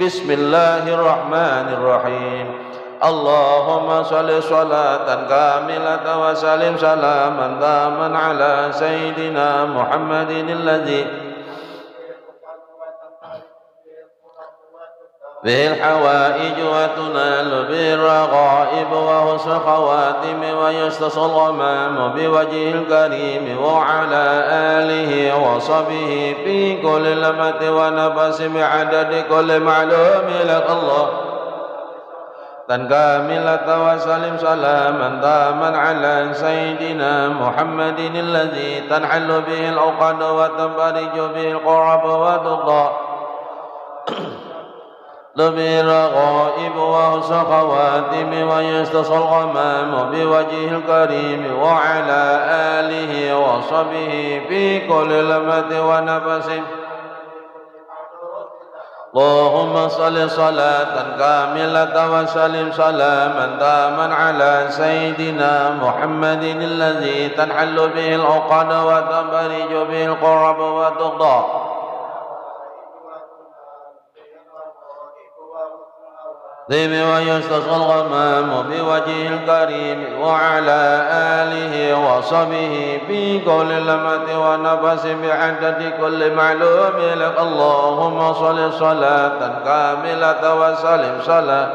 Bismillahirrahmanirrahim. Allahumma salli salatan kamilatan wa salim salaman taman ala sayyidina Muhammadin alladzi به الحوائج وتنال به الرغائب وحسن الخواتم ويستصى الغمام بوجه الكريم وعلى آله وصحبه في كل لمة ونفس بعدد كل معلوم لك الله كاملة وسلم سلاما تاما على سيدنا محمد الذي تنحل به العقد وتنفرج به القرب وتقضى به الرغائب وحسن خواتم ويستصى الغمام بوجه الكريم وعلى آله وصحبه في كل لمة ونفس اللهم صل صلاة كاملة وسلم سلاما تاما على سيدنا محمد الذي تنحل به العقد وتنفرج به القرب وتقضى ويستصى الغمام بوجه الكريم وعلى آله وصحبه في كل لمة ونفس بعدد كل معلوم لك اللهم صل صلاة كاملة وسلم صلاة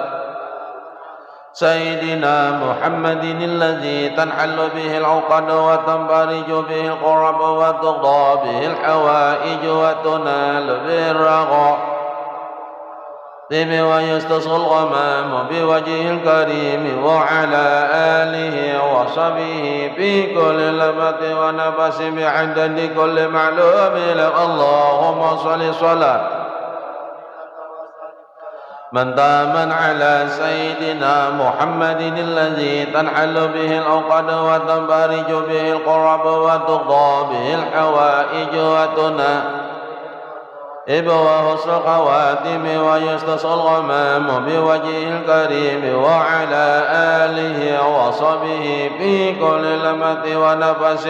سيدنا محمد الذي تنحل به العقد وتنفرج به القرب وتقضى به الحوائج وتنال به الرغائب ويستصى الغمام بوجه الكريم وعلى آله وصحبه في كل لمة ونفس بعدد كل معلوم لك اللهم صل صلاة من داما على سيدنا محمد الذي تنحل به العقد وتنفرج به القرب وتقضى به الحوائج وتنال وحسن الخواتم ويستصى الغمام بوجه الكريم وعلى آله وصحبه في كل لمة ونفس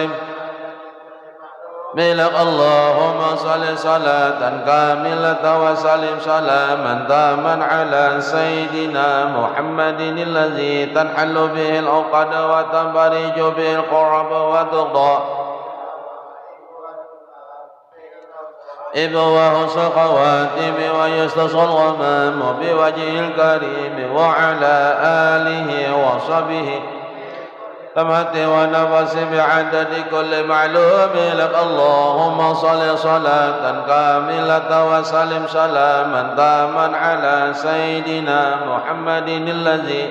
ملك اللهم صل صلاة كاملة وسلم سلاما تاما على سيدنا محمد الذي تنحل به العقد وتنفرج به القرب وتقضى وحسن خواتم ويستصى الغمام بوجه الكريم وعلى آله وصحبه تمت ونفس بعدد كل معلوم لك اللهم صل صلاة كاملة وسلم سلاما تاما على سيدنا محمد الذي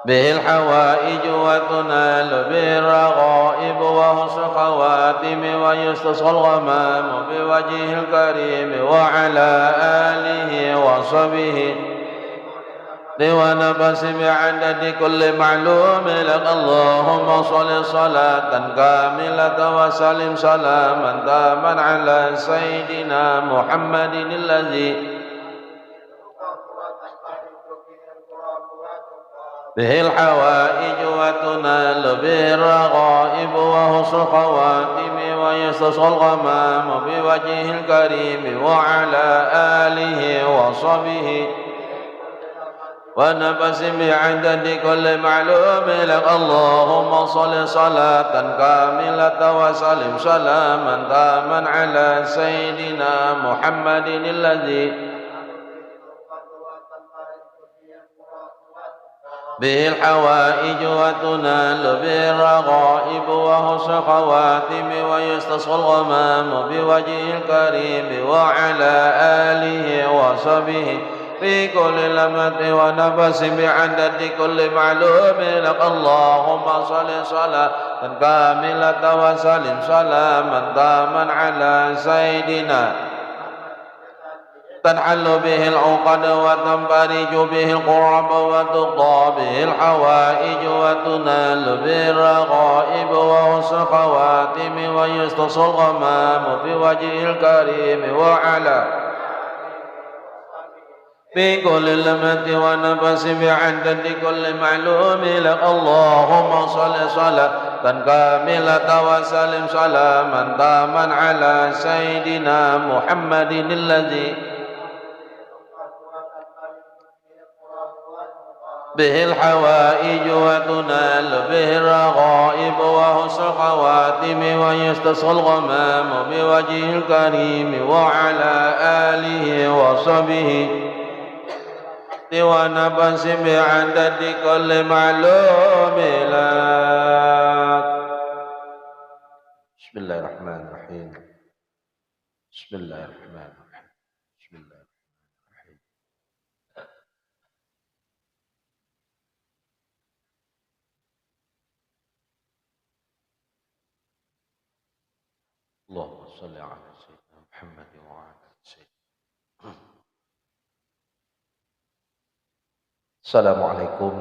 به الحوائج وتنال به الرغائب وحسن خواتم ويستصى الغمام بوجه الكريم وعلى آله وصحبه ونفس بعدد كل معلوم لك اللهم صل صلاة كاملة وسلم سلاما تاما على سيدنا محمد الذي به الحوائج وتنال به الرغائب وحسن الخواتم ويستصى الغمام بوجه الكريم وعلى آله وصحبه ونفس بعدد كل معلوم لك اللهم صل صلاة كاملة وسلم سلاما تاما على سيدنا محمد الذي به الحوائج وتنال به الرغائب وحسن خواتم ويستصى الغمام بوجه الكريم وعلى آله وصحبه في كل لمة ونفس بعدد كل معلوم لك اللهم صل صلاة كاملة وسلم سلاما تاما على سيدنا تنحل به العقد وتنفرج به القرب وتقضى به الحوائج وتنال به الرغائب وحسن الخواتم ويستصى الغمام بوجه الكريم وعلى في كل لمة ونفس بعدد كل معلوم لك اللهم صل صلاة كاملة وسلم سلاما تاما على سيدنا محمد الذي به الحوائج وتنال به الرغائب وحسن الخواتم ويستسقى الغمام بوجهه الكريم وعلى آله وصحبه ونفس بعدد كل معلوم لك. بسم الله الرحمن الرحيم. بسم الله الرحمن الرحيم. بسم الله الرحمن الرحيم. اللهم صل على سيدنا محمد وعلى سيدنا. Assalamualaikum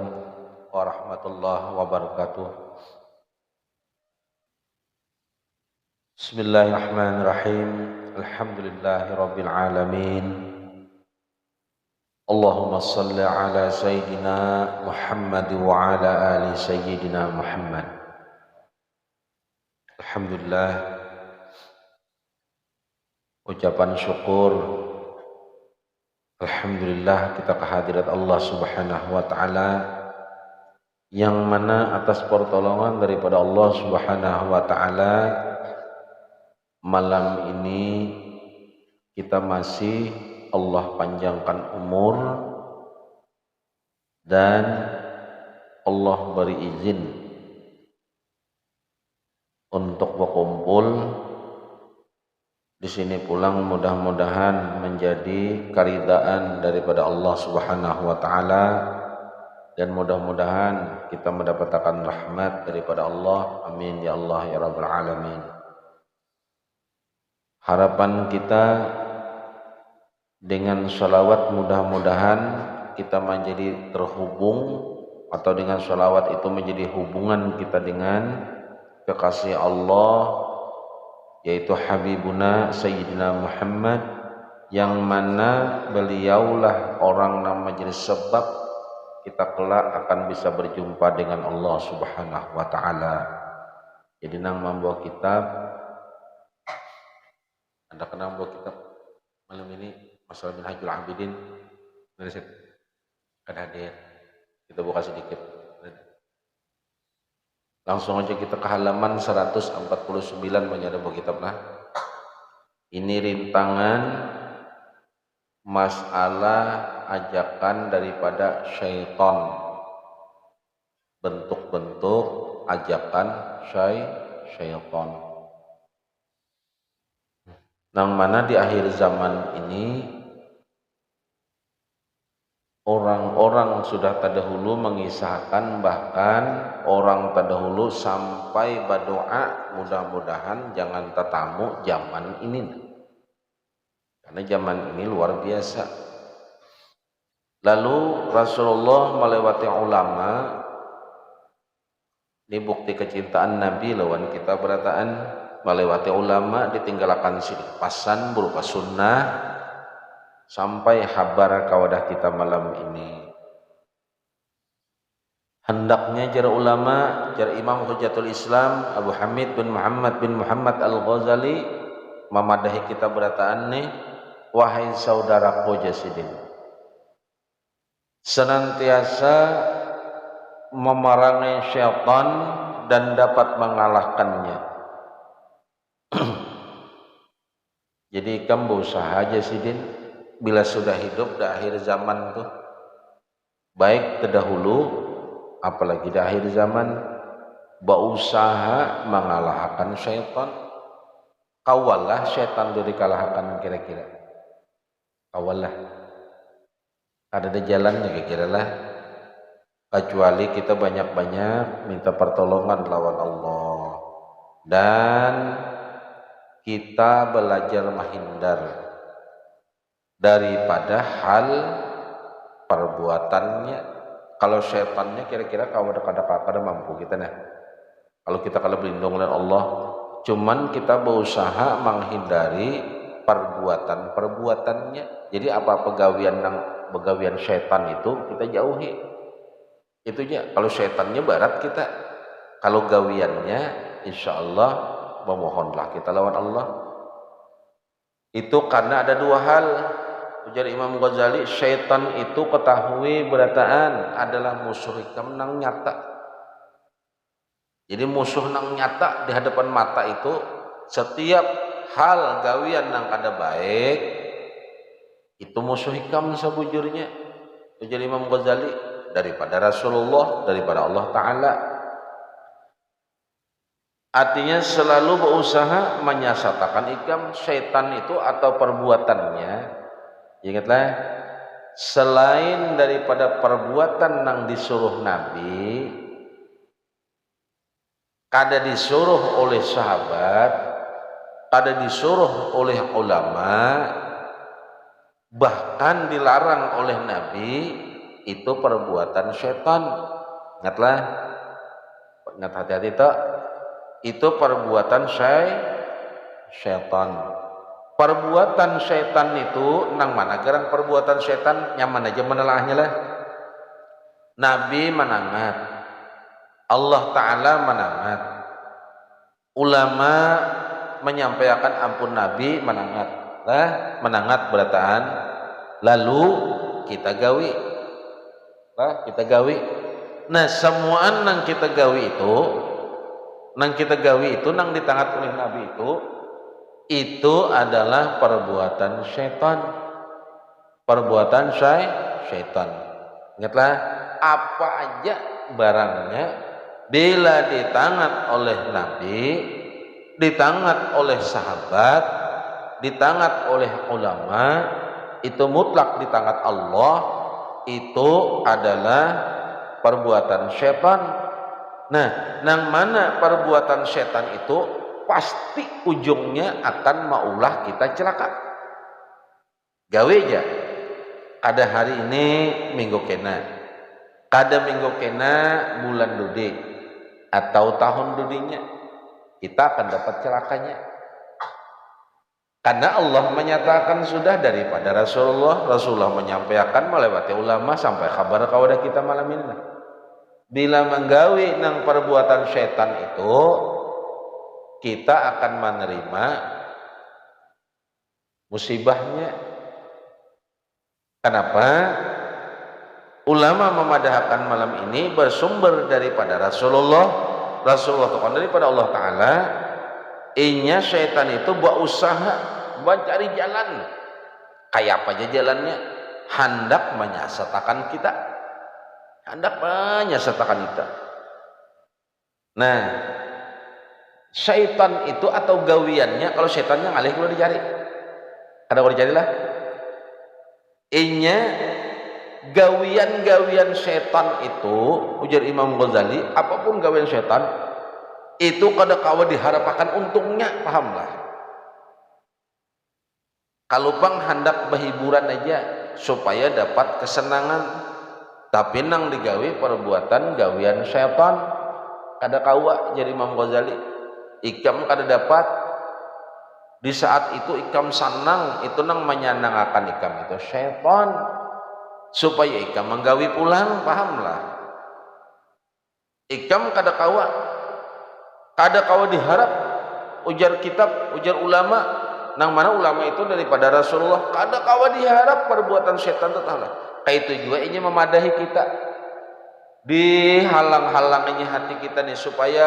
warahmatullahi wabarakatuh. Bismillahirrahmanirrahim. Alhamdulillahi rabbil alamin. Allahumma salli ala sayyidina Muhammad wa ala ali sayyidina Muhammad. Alhamdulillah, ucapan syukur, alhamdulillah kita kehadirat Allah Subhanahu wa taala, yang mana atas pertolongan daripada Allah Subhanahu wa taala malam ini kita masih Allah panjangkan umur dan Allah beri izin untuk berkumpul di sini pulang, mudah-mudahan menjadi karidaan daripada Allah Subhanahu wa taala dan mudah-mudahan kita mendapatkan rahmat daripada Allah. Amin ya Allah ya rabbal alamin. Harapan kita dengan sholawat mudah-mudahan kita menjadi terhubung, atau dengan sholawat itu menjadi hubungan kita dengan kekasih Allah, yaitu Habibuna Sayyidina Muhammad, yang mana beliaulah orang yang menjadi sebab kita kelak akan bisa berjumpa dengan Allah Subhanahu wa taala. Jadi nang membawa kitab, Anda kena membawa kitab malam ini masalah Minhajul Abidin. Kan hadir. Kita buka sedikit. Langsung aja kita ke halaman 149 menyada buku kitab lah. Ini rintangan masalah ajakan daripada syaitan. Bentuk-bentuk ajakan syaitan. Nang mana di akhir zaman ini orang-orang sudah terdahulu mengisahkan, bahkan orang terdahulu sampai berdoa mudah-mudahan jangan tetamu zaman ini, karena zaman ini luar biasa. Lalu Rasulullah melewati ulama, ini bukti kecintaan Nabi lawan kita berataan. Melewati ulama, ditinggalkan sidik pasan berupa sunnah, sampai habar kawadah kita malam ini. Hendaknya jar ulama, jar Imam Hujjatul Islam Abu Hamid bin Muhammad Al-Ghazali memadahi kita berataan nih, wahai saudaraku jasidin, senantiasa memerangi syaitan dan dapat mengalahkannya. Jadi kamu berusaha aja sidin, bila sudah hidup di akhir zaman tuh, baik terdahulu apalagi di akhir zaman, berusaha mengalahkan syaitan. Kawallah syaitan itu dikalahkan kira-kira. Kawallah. Ada jalannya kira-kira lah. Kecuali kita banyak-banyak minta pertolongan lawan Allah. Dan kita belajar menghindar daripada hal perbuatannya. Kalau syaitannya kira-kira kalau ada mampu kita nah. Kalau kita kalau berlindung oleh Allah, cuman kita berusaha menghindari perbuatan-perbuatannya. Jadi apa pegawian syaitan itu kita jauhi. Itunya kalau syaitannya barat kita, Kalau gawiannya insyaallah memohonlah kita lawan Allah. Itu karena ada dua hal. Ujar Imam Ghazali, syaitan itu ketahui berataan adalah musuh hikam nang nyata. Jadi musuh nang nyata di hadapan mata itu setiap hal gawian nang kada baik itu musuh hikam sebujurnya. Ujar Imam Ghazali, daripada Rasulullah, daripada Allah Ta'ala. Artinya selalu berusaha menyesatkan ikam syaitan itu atau perbuatannya. Ingatlah, selain daripada perbuatan nang disuruh Nabi, kada disuruh oleh sahabat, kada disuruh oleh ulama, bahkan dilarang oleh Nabi, itu perbuatan syaitan. Ingatlah, ingat hati-hati tak? Itu perbuatan syaitan. Perbuatan syaitan itu nang mana gerang perbuatan syaitan nyaman aja menelaahnya lah. Nabi menangat, Allah Ta'ala menangat, ulama menyampaikan ampun Nabi menangat lah, menangat berataan, lalu kita gawi lah, kita gawi. Nah semuaan nang kita gawi itu nang ditangat oleh Nabi itu adalah perbuatan syaitan. Perbuatan syaitan. Ingatlah, apa aja barangnya bila ditangat oleh Nabi, ditangat oleh sahabat, ditangat oleh ulama, itu mutlak ditangat Allah, itu adalah perbuatan syaitan. Nah, nang mana perbuatan setan itu pasti ujungnya akan maulah kita celaka. Gawe aja. Ada hari ini minggu kena, kada minggu kena bulan dudi atau tahun dudinya, kita akan dapat celakanya. Karena Allah menyatakan sudah daripada Rasulullah menyampaikan melewati ulama sampai kabar kepada kita malam ini. Bila menggawi nang perbuatan syaitan itu, kita akan menerima musibahnya. Kenapa? Ulama memadahkan malam ini bersumber daripada Rasulullah itu daripada Allah Ta'ala. Inya syaitan itu buat usaha, buat cari jalan. Kayak apa aja jalannya? Hendak menyesatkan kita. Hendak menyesatkan kita. Nah, syaitan itu atau gawiannya, kalau syaitannya ngalih kalau dicari. Kada kalau dicarilah. Inya gawian-gawian syaitan itu, ujar Imam Ghazali, apapun gawian syaitan itu kada kawa diharapkan untungnya, pahamlah. Kalau bang hendak berhiburan aja supaya dapat kesenangan, tapi nang digawi perbuatan gawian syaitan, kada kawa. Jadi Imam Ghazali, ikam kada dapat. Di saat itu ikam senang, itu nang menyenangkan ikam itu syaitan, supaya ikam menggawi pulang, pahamlah. Ikam kada kawa diharap ujar kitab, ujar ulama, nang mana ulama itu daripada Rasulullah, kada kawa diharap perbuatan syaitan tetaplah. Kayak itu juga ini memadahi kita, dihalang-halanginya hati kita nih supaya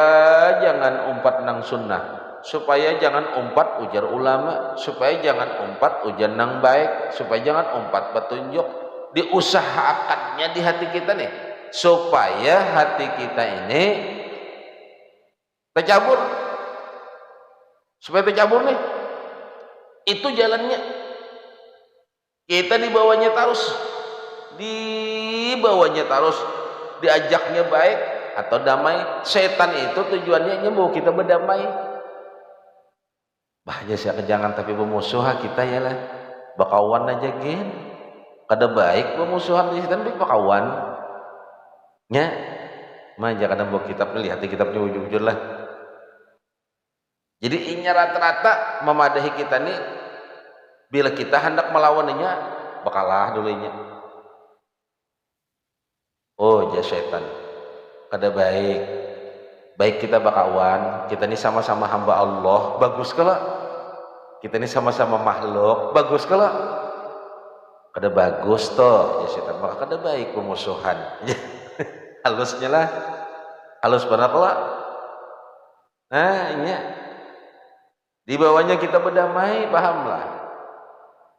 jangan umpat nang sunnah, supaya jangan umpat ujar ulama, supaya jangan umpat ujar nang baik, supaya jangan umpat petunjuk. Diusahakannya di hati kita nih supaya hati kita ini tercabur, supaya tercabur nih. Itu jalannya. Kita dibawanya terus, diajaknya baik atau damai. Setan itu tujuannya mau kita berdamai. Bahaya sih jangan tapi bermusuhan kita ya lah. Bakawan aja gen. Kada baik bermusuhan di setan baik bakawan. Nya, manja kadang bawa kitab lihat di kitabnya jujur lah. Jadi inya rata-rata memadahi kita nih, bila kita hendak melawannya bakalah dulunya. Oh, jah setan kada baik. baik kita bakawan, kita ini sama-sama hamba Allah, bagus kalau kita ini sama-sama makhluk, bagus kalau kada bagus toh ya setan, maka kada baik pemusuhan. Halusnya lah, halus benar kalau. Nah ini di bawahnya kita berdamai, pahamlah.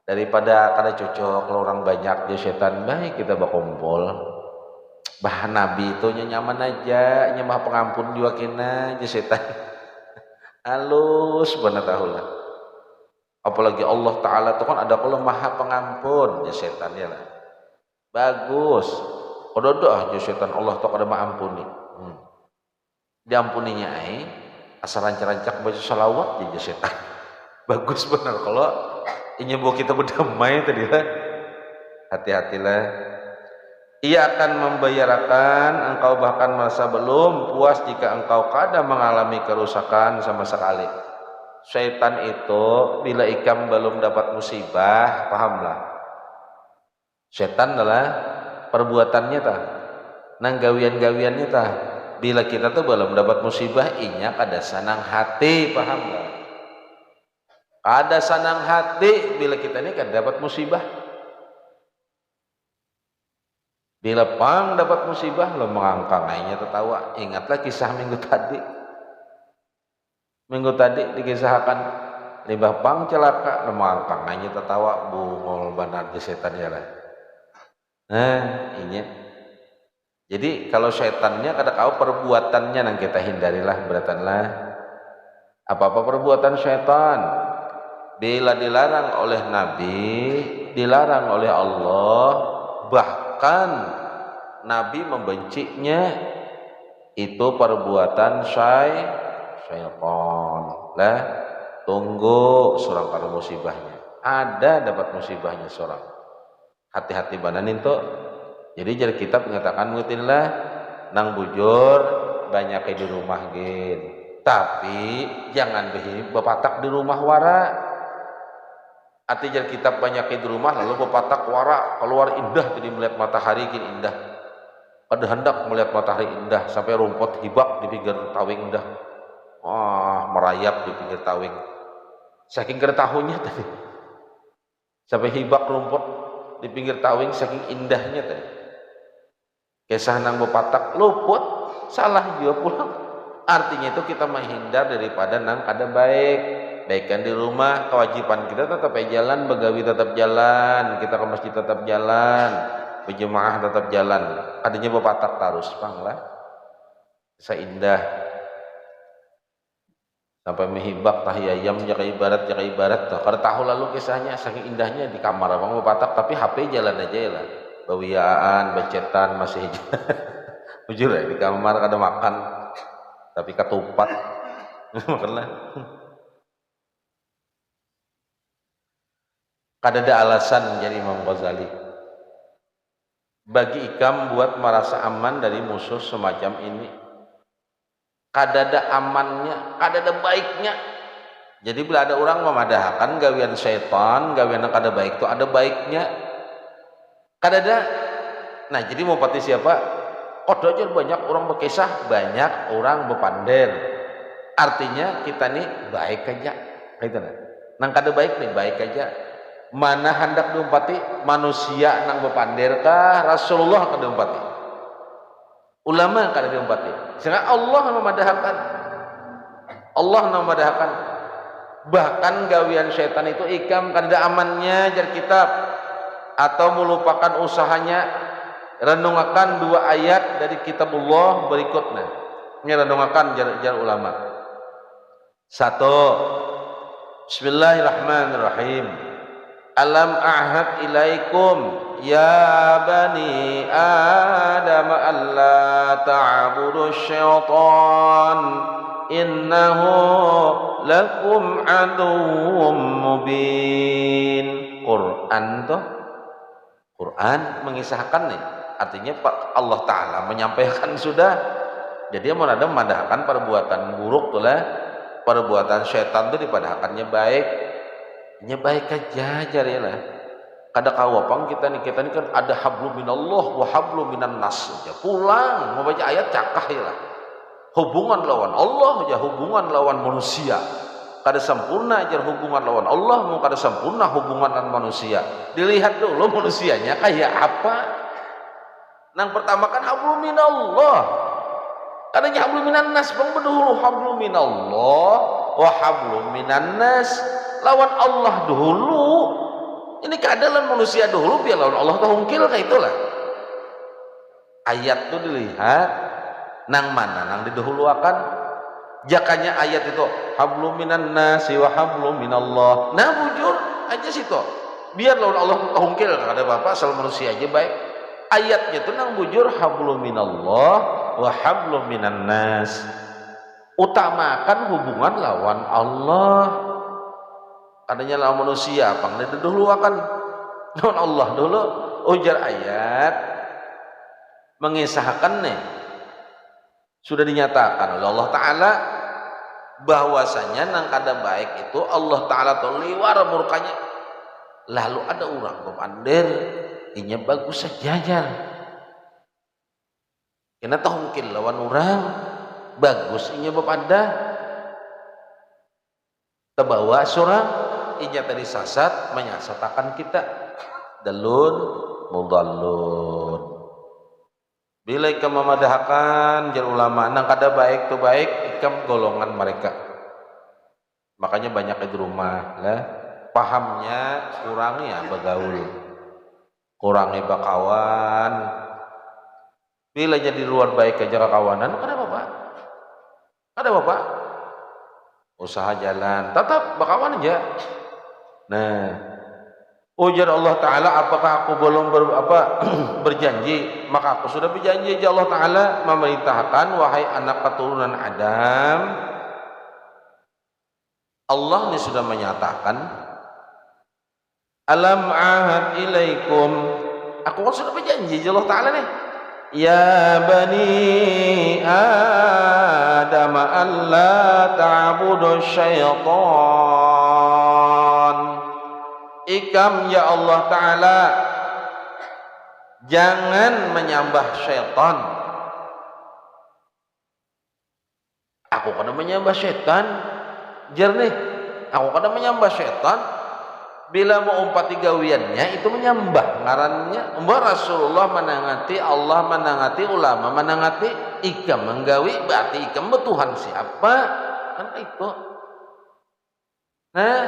Daripada kada cocok kalau orang banyak dia setan, baik kita berkumpul. Bahan Nabi itu nyaman aja, nyembah pengampun juga kena dia setan. Halus benar tahu lah. Apalagi Allah Ta'ala itu kan ada kalau maha pengampun dia setan ya lah. Bagus. Kalau doa dia setan Allah tuh kada mengampuni. Diampuninya asal rancak-rancak baca salawat dia setan. Bagus benar kalau ini buat kita berdamai tadi lah. Hati-hatilah. Ia akan membayarkan engkau bahkan merasa belum puas jika engkau kadang mengalami kerusakan sama sekali. Syaitan itu bila ikam belum dapat musibah, pahamlah. Syaitan adalah perbuatannya tah, nang gawian-gawiannya tah. Bila kita tuh belum dapat musibah, inya kada senang hati, pahamlah. Ada senang hati bila kita ini kan dapat musibah. Bila pang dapat musibah lo mengangkang aja tertawa. Ingatlah kisah minggu tadi. Minggu tadi dikisahkan limbah pang celaka lo mengangkang aja tertawa, bungol benar di setan ya lah. Nah ini. Jadi kalau setannya kada kau perbuatannya nang kita hindarilah beratanlah. Apa-apa perbuatan setan bila dilarang oleh Nabi, dilarang oleh Allah, bahkan Nabi membencinya, itu perbuatan syaitan lah. Tunggu surang karo musibahnya, ada dapat musibahnya seorang. Hati-hati bananin tuh. Jadi kitab mengatakan mutillah nang bujur banyak di rumah gin, tapi jangan bepatak di rumah wara. Artinya kitab banyak di rumah lalu berpatak wara keluar indah, jadi melihat matahari gini indah. Pada hendak melihat matahari indah sampai rumput hibak di pinggir tawing indah. Wah, merayap di pinggir tawing. Saking keretahunya tadi. Sampai hibak rumput di pinggir tawing saking indahnya tadi. Kisah nang berpatak luput, salah juga pulang. Artinya itu kita menghindar daripada nang kada baik. Baikkan di rumah, kewajiban kita tetap jalan, begawi tetap jalan, kita ke masjid tetap jalan, berjemaah tetap jalan. Adanya bepatak terus, panglah. Seindah sampai mehibak tahiyayam jaka ibarat tuh. Karena tahu lalu kisahnya saking indahnya di kamar abang bepatak, tapi HP jalan aja ya lah. Bawiyaan, becetan masih jujur ya di kamar kada makan, tapi ketupat makanlah. Kada ada alasan menjadi Imam Ghazali bagi ikam buat merasa aman dari musuh semacam ini. Kada ada amannya, kada ada baiknya. Jadi bila ada orang memadahkan gawian syaitan, gawian yang kada baik itu ada baiknya. Kada ada. Nah jadi mau pati siapa? Kodoh aja banyak orang berkisah, banyak orang berpander. Artinya kita nih baik aja, gitu nah. Nang kada baik nih baik aja. Mana hendak diumpati manusia nang berpander kah, Rasulullah kada diumpati, ulama kada diumpati, sehingga Allah memadahkan, Allah memadahkan. Bahkan gawian syaitan itu ikam kada ada amannya jar kitab, atau melupakan usahanya. Renungakan dua ayat dari kitabullah berikutnya. Ini renungakan jar ulama. Satu, Bismillahirrahmanirrahim. Alam ahad ilaikum ya bani Adam alla ta'budu syaitan innahu lakum aduwwum mubin. Quran tuh, Quran mengisahkan nih, artinya Allah Ta'ala menyampaikan sudah. Jadi mau ada memadahkan perbuatan buruk tuh lah, perbuatan syaitan tuh dipadahkannya baik. Nya baik aja jari lah. Kada kawapang kita nih kan ada hablum minallah wa hablum minan nas aja. Pulang mau baca ayat cakah ya lah. hubungan lawan Allah ya hubungan lawan manusia. Kada sempurna ajar hubungan lawan Allah, mau kada sempurna hubungan dengan manusia. Dilihat dulu manusianya kayak apa. Nang pertama kan hablum minallah. Kadanya hablum minan nas, bang dulu hablum minallah wa hablum minan nas. Lawan Allah dulu. Ini keadaan manusia dulu biar lawan Allah tuh hungkil kayak itulah. Ayat tuh dilihat nang mana nang didahuluakan. Jakanya ayat itu hablum minan nasi wa hablum minallah. Nah bujur aja situ. Biar lawan Allah tuh hungkil kada apa-apa asal manusia aja baik. Ayatnya tuh nang bujur hablum minallah wa hablum minan nas. Utamakan hubungan lawan Allah. Adanya lawan manusia apa dulu akan lawan Allah dulu. Ujar ayat mengisahkan nih sudah dinyatakan oleh Allah Ta'ala bahwasanya nang kada baik itu Allah Ta'ala tuh liwar murkanya. Lalu ada orang bepander inya bagus saja kena tahu mungkin lawan orang bagus inya bepada terbawa seorang inya tadi sasat menyasatakan kita dalun mudallun. Bila ikam memadahkan jar ulama nang kada baik tu baik ikam golongan mereka. Makanya banyak di rumah lah pahamnya kurangnya bergaul, kurangnya bakawan. Bila jadi luar baik aja kawanan, kada apa-apa, kada apa-apa. Usaha jalan, tetap bakawan aja. Nah, ujar Allah Ta'ala apakah aku belum berjanji? Maka aku sudah berjanji aja Allah Ta'ala memerintahkan wahai anak keturunan Adam. Allah ini sudah menyatakan alam ahad ilaikum, aku kan sudah berjanji aja Allah Ta'ala nih ya bani Adam alla ta'budu syaitan. Ikam ya Allah Ta'ala jangan menyembah syaitan. Aku kada menyembah syaitan jernih, aku kada menyembah syaitan. Bila mau umpati gawiannya itu menyembah ngarannya umpah Rasulullah menangati Allah menangati ulama menangati ikam menggawi berarti ikam betuhan siapa kan itu. Nah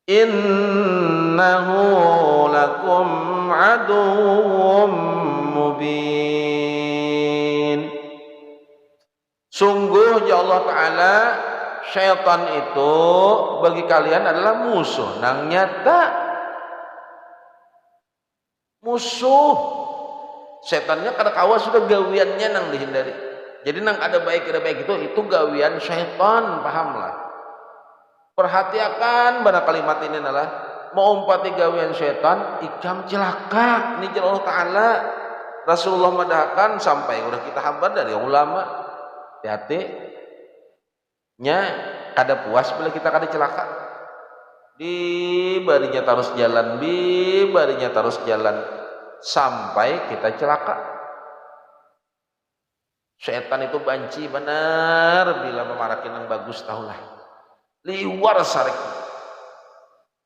innahu lakum aduwwum mubin. Sungguh ya Allah Ta'ala syaitan itu bagi kalian adalah musuh nang nyata. Musuh setannya kada kawa sudah gawiannya nang dihindari. Jadi nang ada baik itu gawian syaitan, pahamlah. Perhatikan pada kalimat ini adalah mau umpati gawian syaitan ikam celaka. Ini Allah Ta'ala Rasulullah madahkan sampai udah kita habar dari ulama hati nya kada puas bila kita kada celaka di barinya terus jalan sampai kita celaka. Syaitan itu banci benar bila memarakin yang bagus tahulah liwar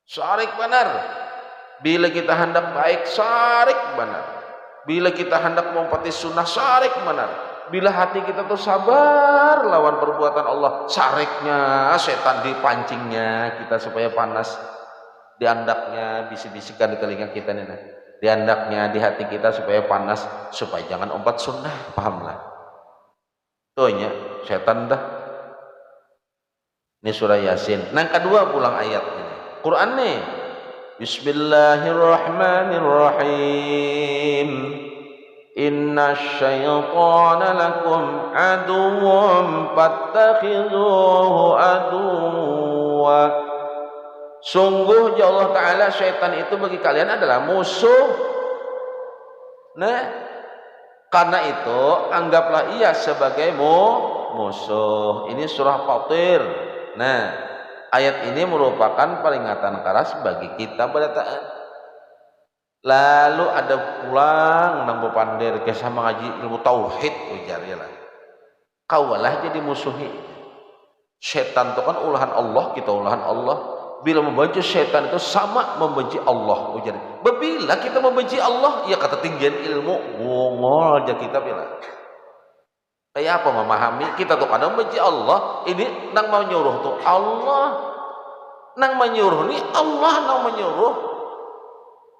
sarik benar. Bila kita hendak baik sarik benar. Bila kita hendak mengumpati sunnah sarik benar. Bila hati kita tuh sabar lawan perbuatan Allah, sariknya setan dipancingnya kita supaya panas. Diandaknya bisik-bisikan di telinga kita nih. Diandaknya di hati kita supaya panas, supaya jangan umpat sunnah, pahamlah. Tuhnya setan dah. Ini surah Yasin. Nang kedua pulang ayat ini. Quran nih. Bismillahirrahmanirrahim. Inna syaitana lakum aduwwum fattakhidhuhu aduwwa. Sungguh ya Allah Ta'ala syaitan itu bagi kalian adalah musuh. Nah, karena itu anggaplah ia sebagai musuh. Ini surah Fatir. Nah, ayat ini merupakan peringatan keras bagi kita pada taat. Lalu ada pulang nang bepander kisah mengaji ilmu tauhid ujar ya lah. Kawalah jadi musuhi. Setan itu kan ulahan Allah, kita ulahan Allah. Bila membenci setan itu sama membenci Allah ujar. Bila kita membenci Allah, ya kata tinggian ilmu, ngomol aja kita bila. Kayak apa memahami kita tuh kadang membenci Allah, ini nang mau nyuruh tuh Allah. Nang menyuruh nih Allah nang menyuruh.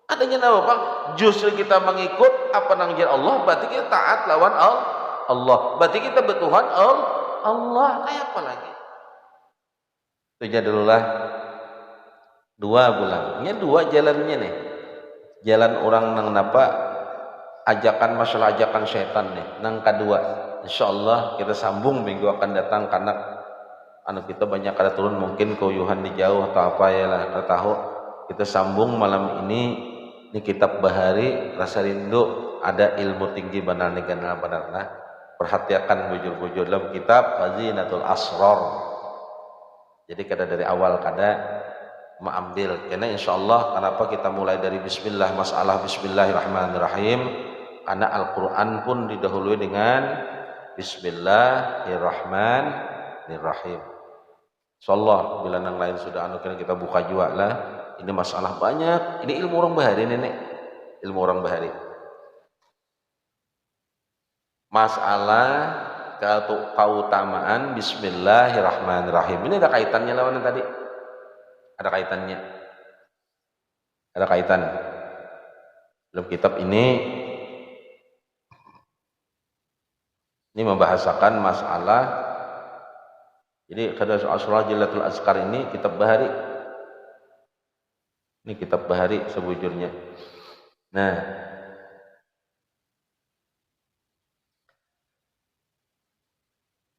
Adanya nama Bang, justru kita mengikut apa nang jar Allah, berarti kita taat lawan Allah. Berarti kita bertuhan Allah. Kayak apa lagi? Itu jadilah dua bulan. Ini dua jalannya nih. Jalan orang nang napa ajakan masalah ajakan setan nih. Nang kedua, insyaallah kita sambung minggu akan datang karena anak kita banyak ada turun mungkin kuyuhan di jauh atau apa ya lah kita tahu. Kita sambung malam ini kitab Bahari rasa rindu ada ilmu tinggi benar nih kenal benar perhatikan bujur-bujur dalam kitab Hazinatul Asrar. Jadi kada dari awal kada mengambil karena insyaallah kenapa kita mulai dari bismillah masalah bismillahirrahmanirrahim karena Al-Qur'an pun didahului dengan bismillahirrahmanirrahim. Insyaallah bila yang lain sudah kita buka juga lah. Ini masalah banyak. Ini ilmu orang bahari nenek. Ilmu orang bahari. Masalah keutamaan bismillahirrahmanirrahim. Ini ada kaitannya lawan yang tadi. Ada kaitannya. Ada kaitan. Dalam kitab ini membahasakan masalah. Jadi kada Asrar Jilatul Azkar ini kitab Bahari. Ini kitab Bahari sebujurnya. Nah,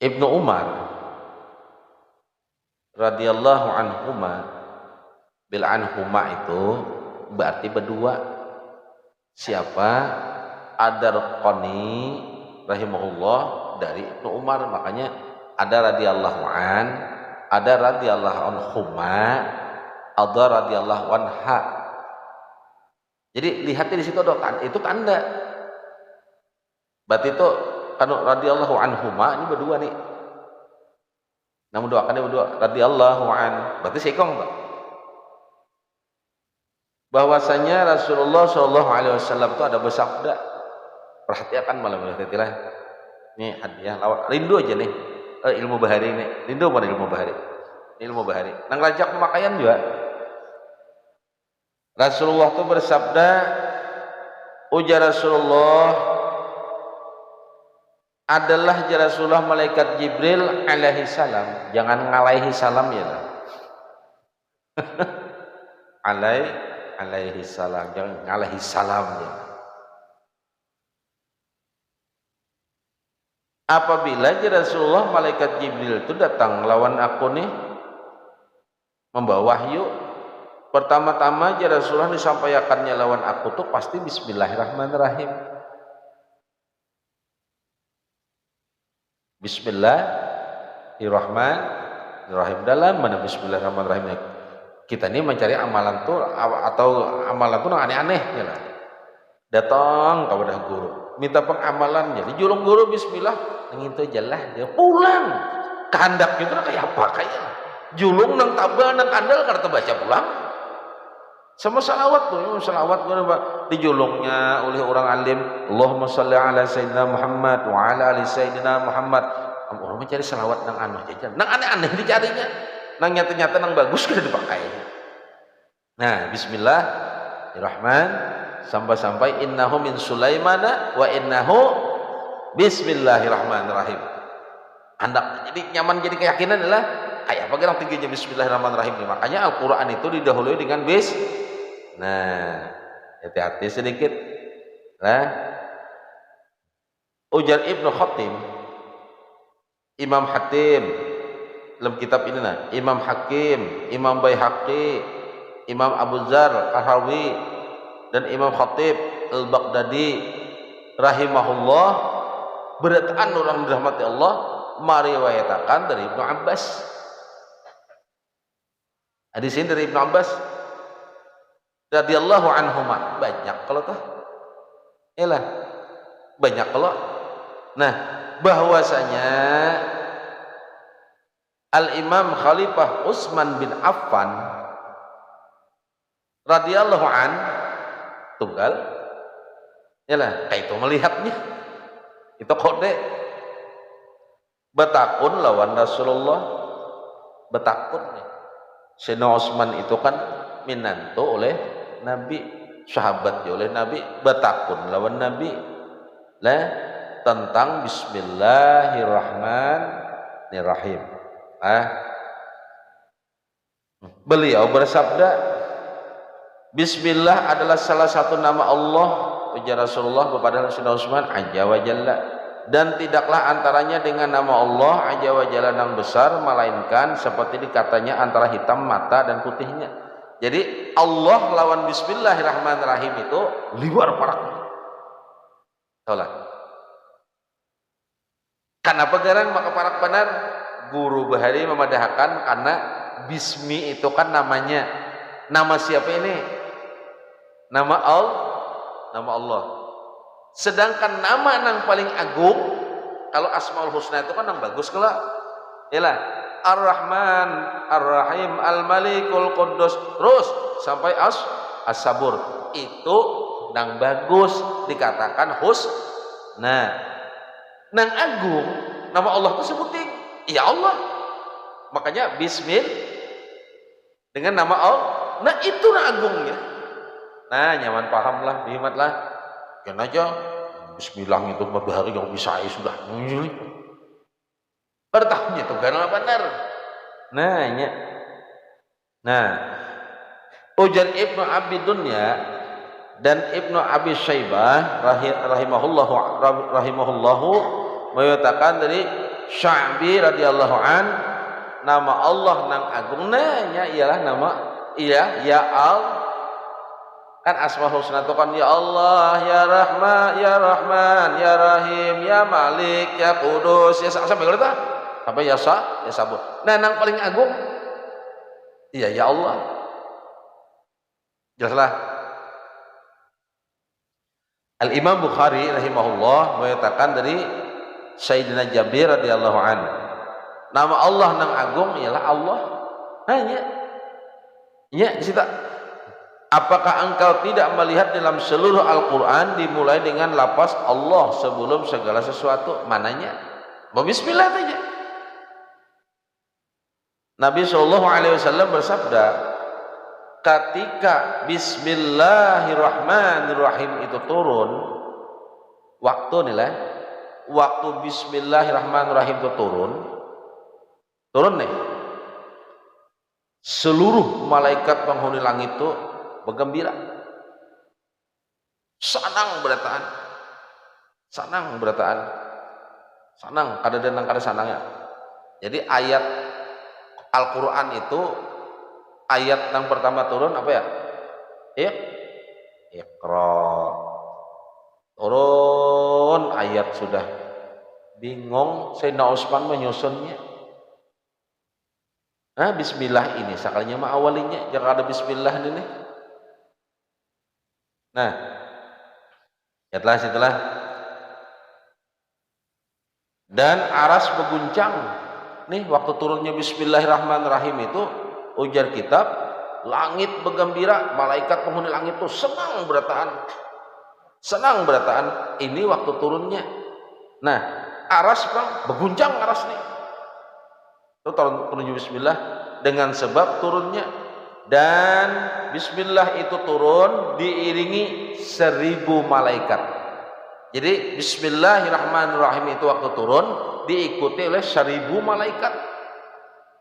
Ibnu Umar radhiyallahu anhuma bil anhuma itu berarti berdua. Siapa? Ad-Darqani rahimahullah dari Ibnu Umar, makanya ada radhiyallahu an, ada radhiyallahu anhuma, ada radhiyallahu anha. Jadi lihat di situ itu tanda. Berarti itu kan radhiyallahu anhuma ini berdua nih. Namun doakannya berdua radhiyallahu an. Berarti sekong Pak. Bahwasanya Rasulullah Shallallahu alaihi wasallam itu ada bersabda. Perhatikan malam ini tetilah. Ini hadiah lawak rindu aja nih. Ilmu bahari ini. Rindu mana ilmu bahari? Ilmu bahari. Nang rajak pemakaian juga. Rasulullah itu bersabda, ujar Rasulullah adalah Rasulullah malaikat Jibril alaihi salam. Jangan ngalaihi salam ya lah. alaihi salam, jangan ngalaihi salam ya. Apabila Rasulullah malaikat Jibril itu datang lawan aku nih membawa wahyu, pertama-tama Rasulullah disampaikannya lawan aku tuh pasti bismillahirrahmanirrahim. Bismillahirrahmanirrahim. Dalam mana bismillahirrahmanirrahim? Kita ini mencari amalan tuh atau amalan tuh aneh-aneh ya lah. Datang kepada guru, minta pengamalannya. Di julung guru bismillah, ngintu jelah dia pulang. Kehendak itu kayak apa kayak? Julung nang tabal nang kandal karena baca pulang. Sama salawat tuh, salawat di julungnya oleh orang alim. Allahumma shalli ala sayyidina Muhammad wa ala ali sayyidina Muhammad. Orang mencari salawat nang anu jajan, nang aneh-aneh dicarinya, nang nyata-nyata nang bagus kita dipakai. Nah, bismillahirrahmanirrahim sampai innahu min Sulaimana wa innahu bismillahirrahmanirrahim. Anda jadi nyaman, jadi keyakinan adalah kayak apa yang tingginya bismillahirrahmanirrahim. Makanya Al-Qur'an itu didahului dengan bis. Nah, hati-hati sedikit. Nah, ujar Ibnu Khatim, Imam Hatim dalam kitab ini nah, Imam Hakim, Imam Baihaqi, Imam Abu Dzar Al-Hawi dan Imam Khatib Al-Baghdadi rahimahullah berataan orang dirahmati Allah meriwayatkan dari Ibnu Abbas. Hadis ini dari Ibnu Abbas. radhiyallahu anhuma banyak kalau tuh yalah banyak kalau nah bahwasanya Al-Imam Khalifah Utsman bin Affan radhiyallahu an tunggal yalah kayak itu melihatnya itu kode betakun lawan Rasulullah betakun nih Sayyidina Utsman itu kan minantu oleh Nabi sahabat oleh Nabi betakun lawan Nabi lah tentang Bismillahirrahmanirrahim beliau bersabda Bismillah adalah salah satu nama Allah ujar Rasulullah kepada Sayyidina Utsman azza wa jalla dan tidaklah antaranya dengan nama Allah azza wa jalla yang besar melainkan seperti dikatanya antara hitam mata dan putihnya. Jadi Allah lawan Bismillahirrahmanirrahim itu liwar paraknya. Taulah. Karena pegaran maka parak benar guru bahari memadahkan karena bismi itu kan namanya nama siapa ini? Nama Allah. Sedangkan nama yang paling agung kalau Asmaul Husna itu kan yang bagus kalau yalah Ar-Rahman, Ar-Rahim, Al-Malikul Quddus terus sampai As-Sabur itu yang bagus dikatakan husna. Nang agung nama Allah itu sebutin ya Allah. Makanya bismil dengan nama Allah. Nah itu nang agungnya. Nah nyaman paham lah, bimat lah. Kan aja Bismillah itu bahari yang bisa sudah. Bertahunnya itu kan benar. Nah, ujar Ibnu Abi Dunya dan Ibnu Abi Syaibah rahimahullahu menyatakan dari Sya'bi radhiyallahu an nama Allah nang agung nya ialah nama ya al kan Asmaul Husna itu kan ya Allah ya Rahman ya Rahman ya Rahim ya Malik ya Kudus ya sampai berapa sampai ya Sabur. Nah nang paling agung iya ya Allah jelaslah. Al-Imam Bukhari rahimahullah menyatakan dari Sayyidina Jabir radhiyallahu an nama Allah nang agung ialah Allah. Hanya ya disita. Apakah engkau tidak melihat dalam seluruh Al-Quran dimulai dengan lafaz Allah sebelum segala sesuatu? Mananya? Bismillah saja. Nabi SAW bersabda, ketika Bismillahirrahmanirrahim itu turun, waktu Bismillahirrahmanirrahim itu turun nih. Seluruh malaikat penghuni langit itu bergembira, sanang kada sanangnya. Jadi ayat Al-Quran itu ayat yang pertama turun apa ya? Iqra turun ayat sudah bingung Sayyidina Utsman menyusunnya. Bismillah ini sekalinya mah awalinya jangan ada Bismillah ini. Nah, setelah dan aras berguncang nih waktu turunnya Bismillahirrahmanirrahim itu ujar kitab langit bergembira malaikat penghuni langit itu senang berataan ini waktu turunnya. Nah aras berguncang aras nih itu turunnya Bismillah dengan sebab turunnya. Dan Bismillah itu turun diiringi 1000 malaikat. Jadi Bismillahirrahmanirrahim itu waktu turun diikuti oleh 1000 malaikat.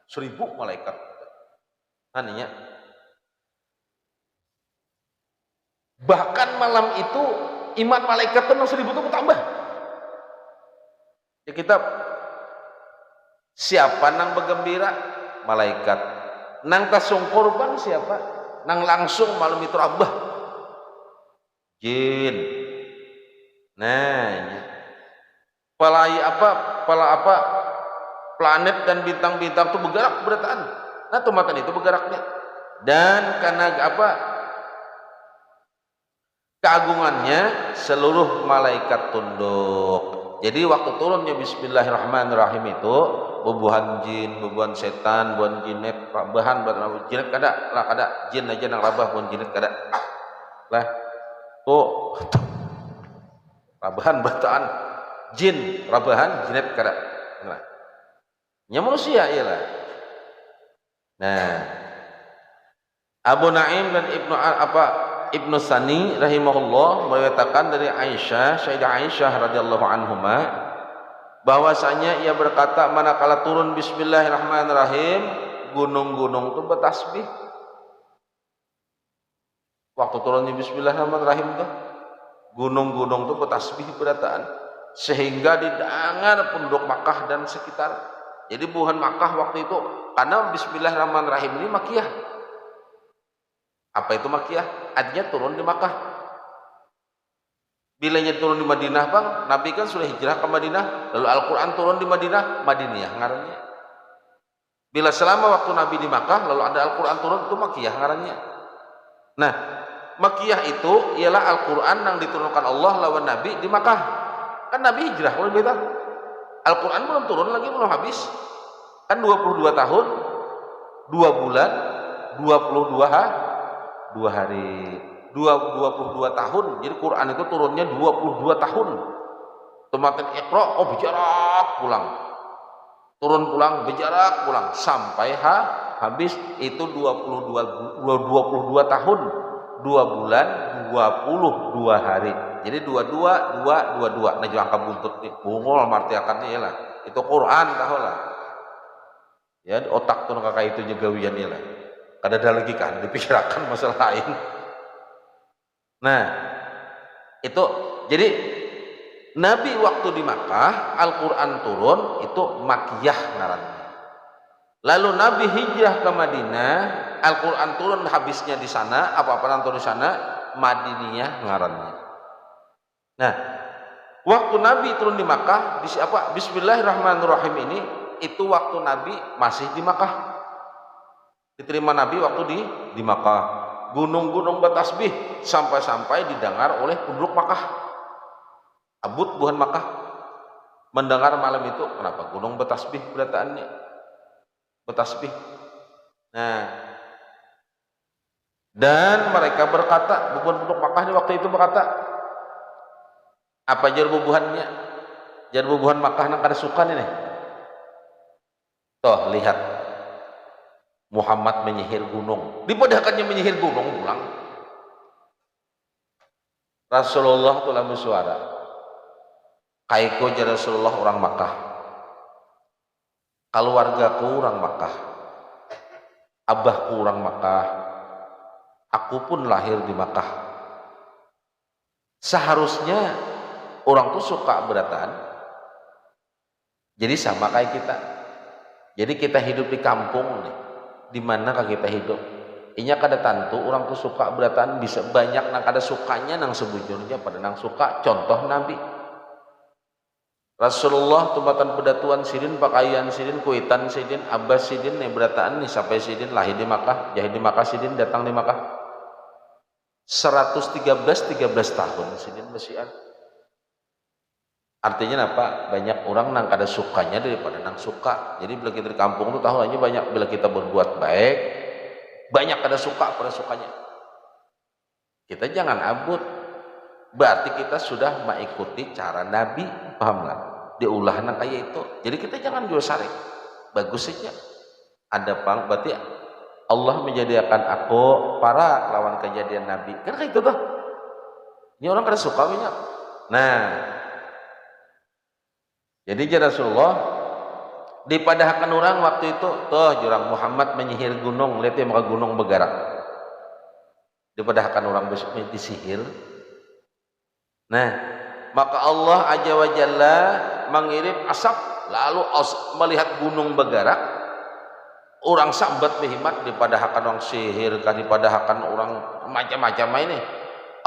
1000 malaikat. Aninya. Bahkan malam itu iman malaikat itu 1000 itu bertambah. Ya kitab. Siapa nang bergembira? Malaikat. Nang tasungkur bang siapa? Nang langsung malam itu abah jin. Nah, planet dan bintang-bintang itu bergerak berataan. Nah, tomatan itu bergeraknya. Dan karena keagungannya seluruh malaikat tunduk. Jadi waktu turunnya Bismillahirrahmanirrahim itu bebuhan jin, bebuhan setan, bebuhan jinet, rabahan, jinet kada lah, kada jin aja nang rabah, bebuhan jinet kada lah tuh rabahan bataan jin, rabahan, jinet kada nah nya manusia ialah. Nah Abu Naim dan Ibnu Sani rahimahullah meriwayatkan dari Aisyah, Sayyidah Aisyah radhiyallahu anhuma, bahwasanya ia berkata manakala turun Bismillahirrahmanirrahim, gunung-gunung itu bertasbih. Waktu turunnya Bismillahirrahmanirrahim tuh gunung-gunung itu bertasbih berataan, sehingga didengar penduduk Makkah dan sekitar. Jadi bukan Makkah waktu itu, karena Bismillahirrahmanirrahim ini Makkiyah. Apa itu Makkiyah? Artinya turun di Makkah. Bilanya turun di Madinah, Bang, Nabi kan sudah hijrah ke Madinah, lalu Al-Quran turun di Madinah, Madinah ngarannya. Bila selama waktu Nabi di Makkah, lalu ada Al-Quran turun, itu Makkiyah ngarannya. Nah, Makkiyah itu ialah Al-Quran yang diturunkan Allah lawan Nabi di Makkah. Kan Nabi hijrah, kalau beda. Al-Quran belum turun lagi, belum habis. Kan 22 tahun, 2 bulan, 22 hari. 22 tahun. Jadi Quran itu turunnya 22 tahun. Tematin Iqra, berjarak pulang. Turun pulang, berjarak pulang sampai habis itu 22 tahun. 2 bulan, 22 hari. Jadi 22. Nah jangan angka buntut nih. Bungul martiakannya ya lah. Itu Quran tahu lah. Ya otak tuh kakak itu jegawian ya lah. Kada ada lagi kan dipikirkan masalah lain. Nah itu jadi Nabi waktu di Makkah Al-Quran turun itu Makkiyah ngarannya. Lalu Nabi hijrah ke Madinah, Al-Quran turun habisnya di sana, apa-apa turun di sana, Madiniyah ngarannya. Nah, waktu Nabi turun di Makkah, Bismillahirrahmanirrahim ini itu waktu Nabi masih di Makkah. Diterima Nabi waktu di Makkah. Gunung-gunung bertasbih sampai-sampai didengar oleh penduduk Makkah. Abud bukan Makkah. Mendengar malam itu, kenapa gunung bertasbih berataannya? Bertasbih. Nah, dan mereka berkata, penduduk Makkah di waktu itu berkata, apa jar bubuhannya? Jar bubuhan Makkah nang kada suka nih. Toh lihat Muhammad menyihir gunung. Dipadahkannya menyihir gunung pulang. Rasulullah telah bersuara. Kaiko jar Rasulullah orang Makkah. Keluargaku orang Makkah. Abahku orang Makkah. Aku pun lahir di Makkah. Seharusnya orang tuh suka beratan. Jadi sama kayak kita. Jadi kita hidup di kampung nih. Di mana kita hidup? Inya kada tentu orang tuh suka beratan bisa banyak nang kada sukanya nang sebujurnya pada nang suka. Contoh Nabi. Rasulullah tumatan pedatuan sidin, pakaian sidin, kuitan sidin, abbas sidin, berataan nih sampai sidin lahir di Makkah, jahit di Makkah sidin, datang di Makkah 13 tahun sidin besian. Artinya apa? Banyak orang nang kada sukanya daripada nang suka. Jadi bila kita di kampung tuh tahu aja banyak bila kita berbuat baik, banyak kada suka pada sukanya. Kita jangan abut. Berarti kita sudah mengikuti cara Nabi, pahamlah? Diulah nang kayak itu. Jadi kita jangan jual sarik. Bagus saja. Ada pang berarti Allah menjadikan aku para lawan kejadian Nabi. Kan kayak itu tuh. Ini orang kada suka banyak. Nah, jadi Rasulullah dipadahkan orang waktu itu tuh jurang Muhammad menyihir gunung, lihat ya maka gunung bergerak. Dipadahkan orang disihir. Nah, maka Allah Azza wa Jalla mengirim asap lalu melihat gunung bergerak. Orang sambat behimat dipadahkan orang sihir, kan dipadahkan orang macam-macam ini.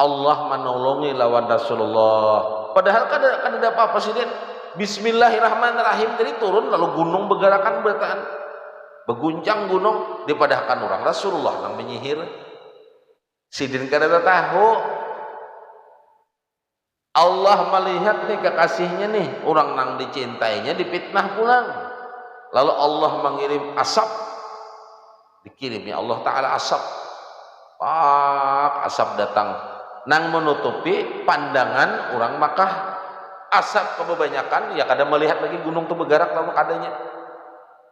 Allah menolongi lawan Rasulullah. Padahal kan ada apa-apa sih, Bismillahirrahmanirrahim tadi turun lalu gunung bergerakan bertahan berguncang gunung dipadahkan orang Rasulullah yang menyihir sidin kada tahu Allah melihat nih kekasihnya nih, orang nang dicintainya dipitnah pulang. Lalu Allah mengirim asap, dikirim ya Allah Ta'ala asap. Pak, asap datang nang menutupi pandangan orang Makkah. Asap kebanyakan ya kadang melihat lagi gunung tuh bergerak lalu kadanya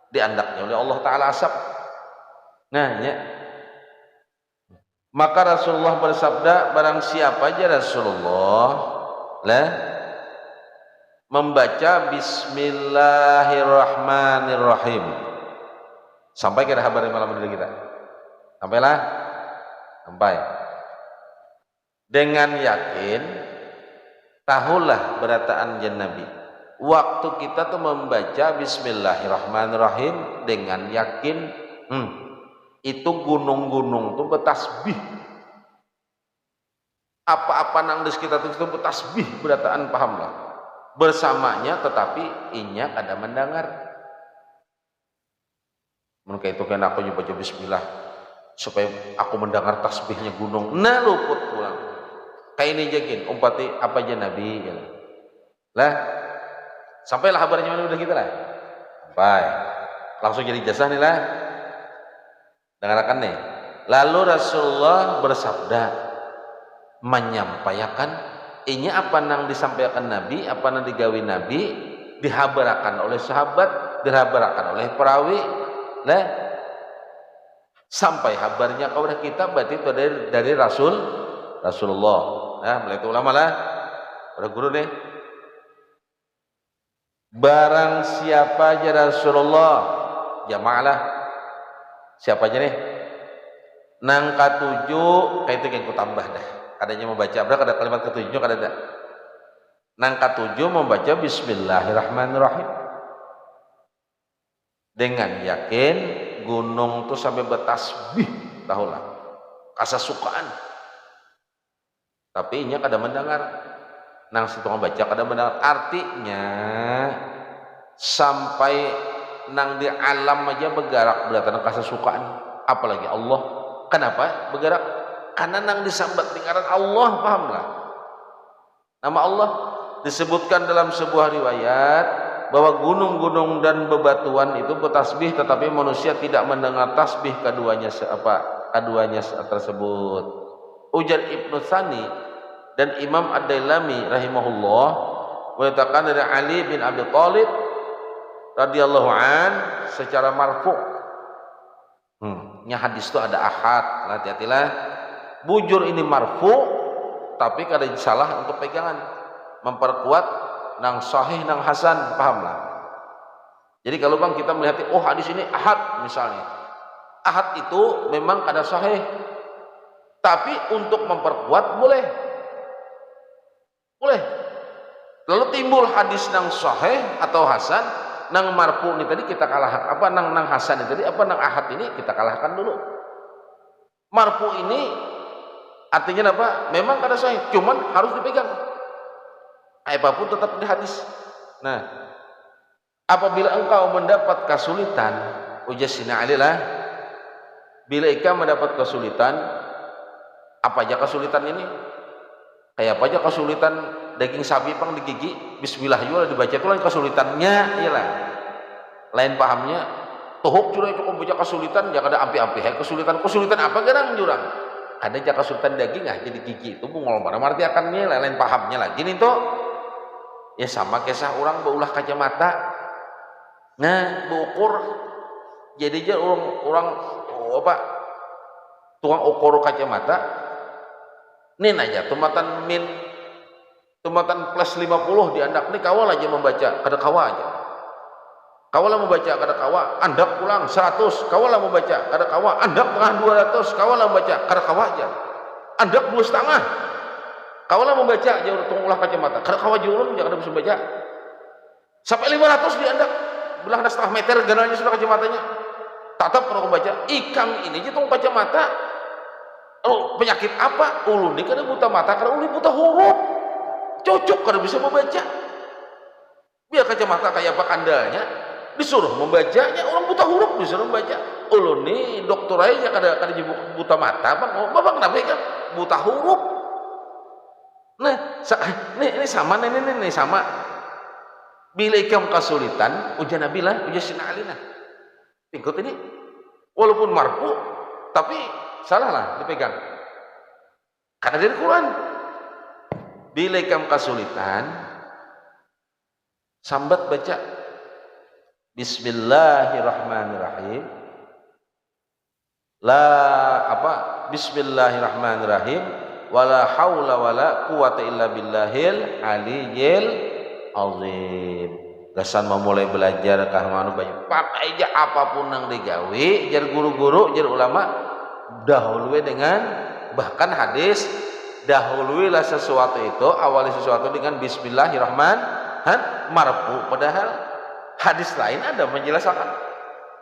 diandaknya oleh Allah Ta'ala asap. Nah ya, maka Rasulullah bersabda, barang siapa aja Rasulullah lah membaca Bismillahirrahmanirrahim sampai kira kabar malam ini kita sampailah sampai dengan yakin, tahulah berataan jan Nabi waktu kita tuh membaca Bismillahirrahmanirrahim dengan yakin, itu gunung-gunung tuh bertasbih, apa-apa nang di sekitar itu bertasbih berataan, pahamlah bersamanya, tetapi inya kada mendengar. Maka itu kan aku baca bismillah supaya aku mendengar tasbihnya gunung, nah luput pulang kayak ini jagin umpati apa aja Nabi ya lah. Sampailah kabarnya mana udah kita lah sampai langsung jadi jasa nih lah, dengarkan nih. Lalu Rasulullah bersabda menyampaikan ini apa nang disampaikan Nabi, apa nang digawi Nabi, dihabarakan oleh sahabat, dihabarakan oleh perawi lah, sampai habarnya kepada kita berarti itu dari Rasulullah. Nah mulai itu ulama lah pada guru nih, barang siapa aja Rasulullah jamaah lah, siapa aja nih nang katujuh kayak itu yang ku tambah dah, adanya membaca berapa ada kalimat ketujuh kada ada, nang ketujuh membaca Bismillahirrahmanirrahim dengan yakin gunung tuh sampai bertasbih, tahulah kasasukaan, tapi inya kada mendengar, nang situ membaca kada mendengar, artinya sampai nang di alam aja bergerak beratan kasasukaan, apalagi Allah. Kenapa bergerak? Karena nang disambat lingkaran Allah, pahamlah. Nama Allah disebutkan dalam sebuah riwayat bahwa gunung-gunung dan bebatuan itu bertasbih, tetapi manusia tidak mendengar tasbih keduanya tersebut. Ujar Ibnu Tsani dan Imam Ad-Dailami rahimahullah mengatakan dari Ali bin Abi Thalib radhiyallahu an secara marfu. Nya hadis itu ada ahad, hati-hatilah. Bujur ini marfu, tapi kada salah untuk pegangan, memperkuat nang sahih nang hasan, pahamlah. Jadi kalau bang kita melihat oh hadis ini ahad misalnya, ahad itu memang kada sahih, tapi untuk memperkuat boleh. Lalu timbul hadis nang sahih atau hasan, nang marfu ini tadi kita kalahkan, apa nang hasan ini tadi, apa nang ahad ini kita kalahkan dulu. Marfu ini artinya apa? Memang kada sahih, cuman harus dipegang. Apapun tetap di hadis. Nah, apabila engkau mendapat kesulitan, ujasina alilah, bila engkau mendapat kesulitan, apa aja kesulitan ini? Kayak apa aja kesulitan daging sapi pang di gigi, bismillah juga dibaca itu lain kesulitannya, iyalah. Lain pahamnya, tuhuk curang cukup baca kesulitan, jangan ada ampi-ampi. Kesulitan apa gerang jurang? Ada aja kesulitan daging jadi gigi itu bungol mana arti akannya lain pahamnya lagi nih tuh. Ya sama kisah orang beulah kacamata. Nah, beukur jadi aja orang apa tukang ukur kacamata. Nih aja tumatan plus 50 diandak nih kawal aja membaca kada kawa aja. Kawal membaca kada kawa, andak pulang 100, kawal membaca kada kawa, andak tengah 200, kawal membaca kada kawa aja. Andak 2,5. Kawal membaca aja tunggu ulah kacamata, kada kawa julun jangan bisa baca. Sampai 500 diandak, belah 1,5 meter ganalnya sudah kacamatanya. Tatap kalau membaca, ikam ini aja tunggu kacamata. Oh, penyakit apa? Ulun ini kada buta mata, kada ulun buta huruf. Cocok kada bisa membaca. Biar kacamata kayak apa kandalnya, disuruh membacanya, orang buta huruf disuruh membaca. Ulun ini dokter aja kada buta mata, bang kenapa kan buta huruf? Nah, ini sama ini sama. Bila ikam kesulitan, ujian Nabi lah, ujian Sina Ali lah. Ikut ini, walaupun marfu, tapi salah lah dipegang. Karena dari Quran. Bila ikam kesulitan, sambat baca Bismillahirrahmanirrahim. Bismillahirrahmanirrahim. Wala haula wala quwata illa billahil aliyyil azim. Gasan memulai belajar kah manu banyak pakai aja apapun yang digawe jar guru-guru jar ulama dahului dengan bahkan hadis dahuluilah sesuatu itu awali sesuatu dengan bismillahirrahmanirrahim marfu, padahal hadis lain ada menjelaskan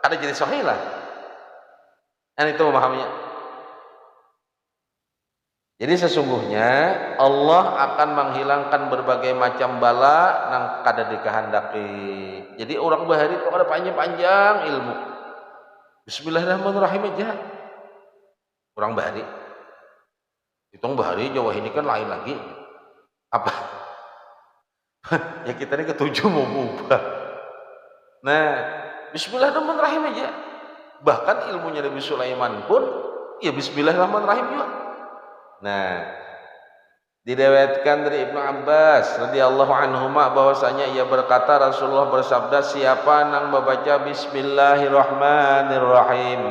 ada jadi sahih lah. Dan itu memahaminya. Jadi sesungguhnya Allah akan menghilangkan berbagai macam bala nang kada dikehendaki. Jadi orang bahari itu ada panjang-panjang ilmu. Bismillahirrahmanirrahim aja. Orang bahari. Hitung bahari Jawa ini kan lain lagi. Apa? Ya kita ini ketujuh mau berubah. Nah, Bismillahirrahmanirrahim aja. Bahkan ilmunya Nabi Sulaiman pun ya Bismillahirrahmanirrahim juga. Nah, diriwayatkan dari Ibnu Abbas radhiyallahu anhuma bahwasanya ia berkata Rasulullah bersabda, siapa yang membaca Bismillahirrahmanirrahim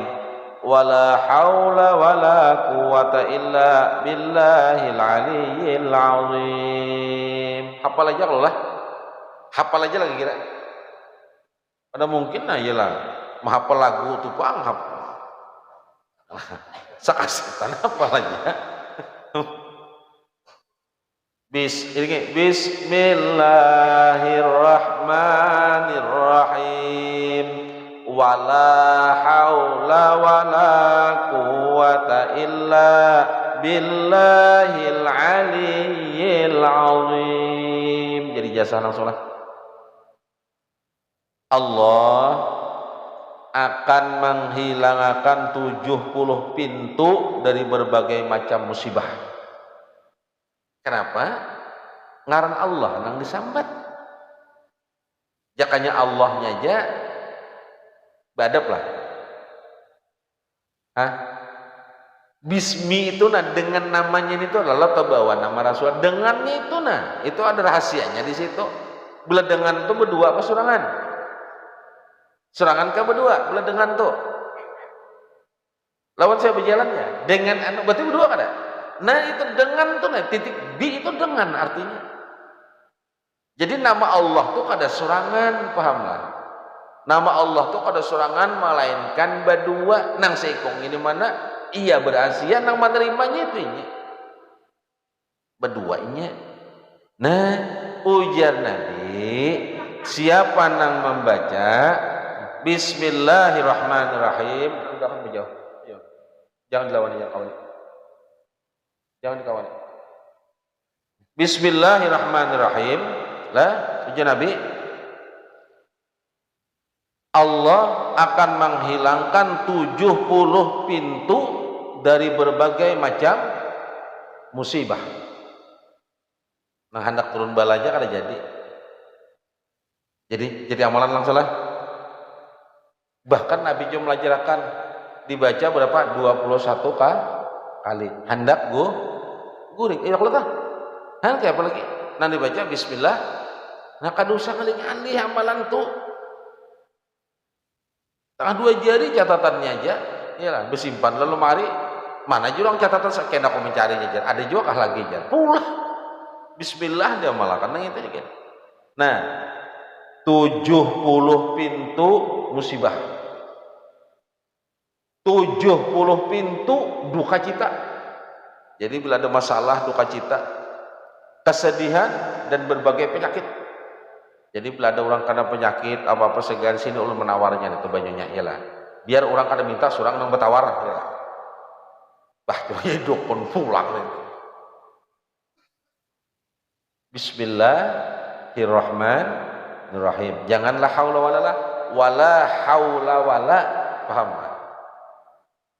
wala haula wala quwata illa billahil aliyyil azim. Hafal aja kalau lah. Hafal aja lagi kira. Ada mungkin nah iyalah menghafal lagu tuh pang hafal. Sakasetan hafal aja. Bismillahirrahmanirrahim wala haula wala quwata illa billahil aliyyil azim. Jadi jasa langsung lah. Allah akan menghilangkan 70 pintu dari berbagai macam musibah. Kenapa? Ngaran Allah nang disambat. Jakanya Allahnya aja badap lah. Bismi itu nah dengan namanya itu adalah bawa nama Rasul. Dengannya itu nah itu ada rahasianya di situ. Bila dengan itu berdua apa surangan? Serangan ke berdua, boleh dengan tuh. Lawan saya berjalannya dengan anu berarti berdua kan ada. Nah itu dengan tuh nah titik B itu dengan artinya. Jadi nama Allah tuh ada serangan, pahamlah. Nama Allah tuh ada serangan melainkan berdua nang seikong ini mana ia berasia nang menerimanya itu ini. Berdua ini. Nah ujar Nabi siapa nang membaca Bismillahirrahmanirrahim. Udah kan berjauh. Jangan dilawan ya kawan. Jangan dikawan. Bismillahirrahmanirrahim. Lah, ujian Nabi. Allah akan menghilangkan 70 pintu dari berbagai macam musibah. Nah, hendak turun bala aja kada jadi. Jadi amalan langsung lah. Bahkan Nabi juga melajarkan dibaca berapa? 21 kali. Hendak guring. Kalau tah. Kayak apa lagi? Nanti baca bismillah. Nah kadosa kali andi amalan tuh. Tengah 2 jari catatannya aja. Iyalah bersimpan lalu mari mana jurang catatan sekena aku mencarinya jar. Ada juga kah lagi jar. Pula bismillah dia malakan nah itu kan. Nah 70 pintu musibah. 70 pintu duka cita. Jadi bila ada masalah duka cita, kesedihan dan berbagai penyakit. Jadi bila ada orang kena penyakit apa-apa segala sini ulun menawarnya itu banyaknya ialah. Biar orang kada minta surang nang bertawar ialah. Bah hidup pun pulang itu. Bismillahirrahmanirrahim. Janganlah haula wala paham?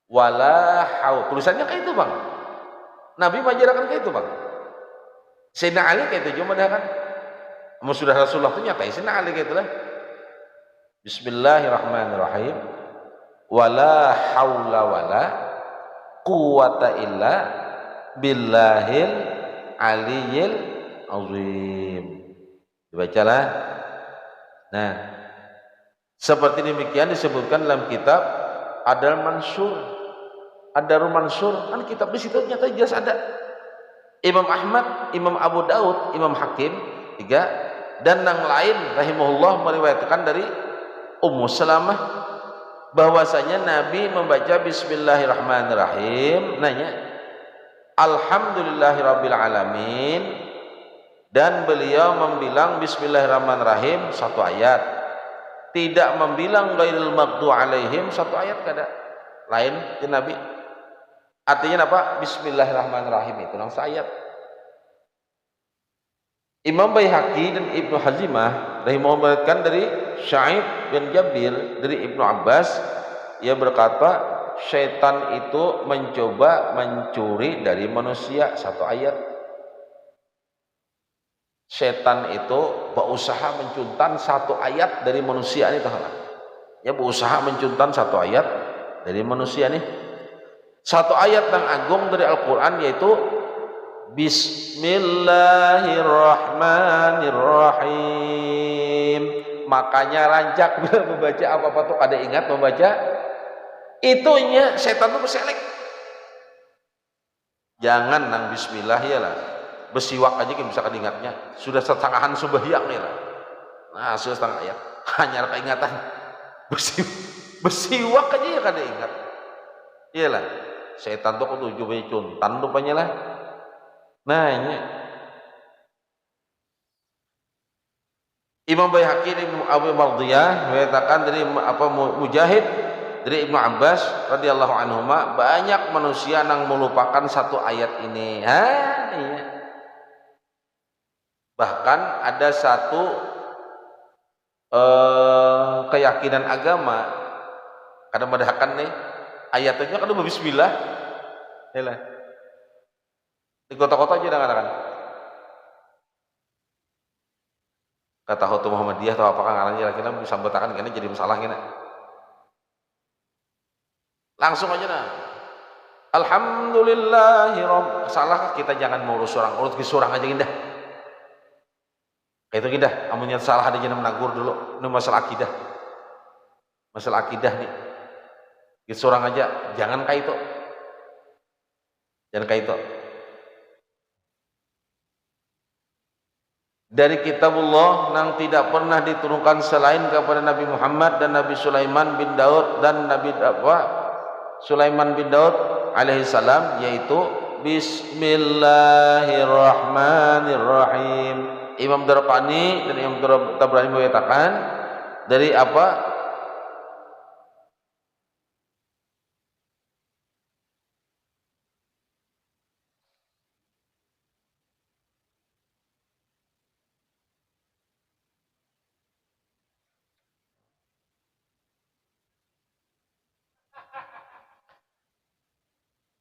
Wala haul tulisannya kayak itu bang. Nabi mengajarkan kayak itu bang. Sayyidina Ali kayak itu cuma dah kan. Sudah Rasulullah itu nyatai Sayyidina Ali kayak itulah. Bismillahirrahmanirrahim. Wala haula wala quwata illa billahil aliyil azim. Dibacalah. Nah, seperti demikian disebutkan dalam kitab Adal Mansur, Ad-Darul Mansur, kan kitab di situ nyata jelas ada. Imam Ahmad, Imam Abu Daud, Imam Hakim, tiga, dan yang lain rahimahullah meriwayatkan dari Ummu Salamah bahwasanya Nabi membaca Bismillahirrahmanirrahim, nanya Alhamdulillahirabbil alamin, dan beliau membilang Bismillahirrahmanirrahim satu ayat, tidak membilang ghairil maghdubi alaihim satu ayat kada lain ya Nabi. Artinya apa? Bismillahirrahmanirrahim itu langsung ayat. Imam Baihaqi dan Ibnu Hazimah rahimahullah dari Sa'id bin Jabir dari Ibnu Abbas, ia berkata syaitan itu mencoba mencuri dari manusia satu ayat. Setan itu berusaha mencuntan satu ayat dari manusia ini, ya berusaha mencuntan satu ayat dari manusia nih. Satu ayat yang agung dari Al-Quran yaitu Bismillahirrahmanirrahim. Makanya rancak bila membaca apa-apa tuh ada ingat membaca itunya, setan tuh berselek. Jangan nang bismillah ya lah. Besiwak aja kan bisa ingatnya. Sudah setengahan sembahyang nih lah. Nah, sudah setengah ayat. Hanya keingatan. Besiwak aja ya kada ingat. Iyalah. Setan tuh kudu coba cuntan rupanya lah. Nah, ini Imam Baihaqi dan Ibnu Abi Mardiyah mengatakan dari Mujahid dari Ibnu Abbas radhiyallahu anhuma, banyak manusia yang melupakan satu ayat ini. Iya. Bahkan ada satu keyakinan agama kadang mendahkan nih ayatnya kan bismillah. Yalah. Di kota-kota aja kadang-kadang. Kata Hotu Muhammadiyah atau apakah ngarannya kira-kira disambetakan karena jadi masalah kena. Langsung aja nah. Alhamdulillahirabbil salah kita jangan ngurus orang, urus ke surang aja indah. Kayak itu indah, amunnya salah ada jeneng menagur dulu, ini masalah akidah. Masalah akidah nih. Ke surang aja, jangan kayak itu. Jangan kayak itu. Dari kitabullah yang tidak pernah diturunkan selain kepada Nabi Muhammad dan Nabi Sulaiman bin Daud dan Nabi Sulaiman bin Daud alaihi salam, yaitu Bismillahirrahmanirrahim. Imam Darqani dan Imam Tabrani mengatakan dari apa?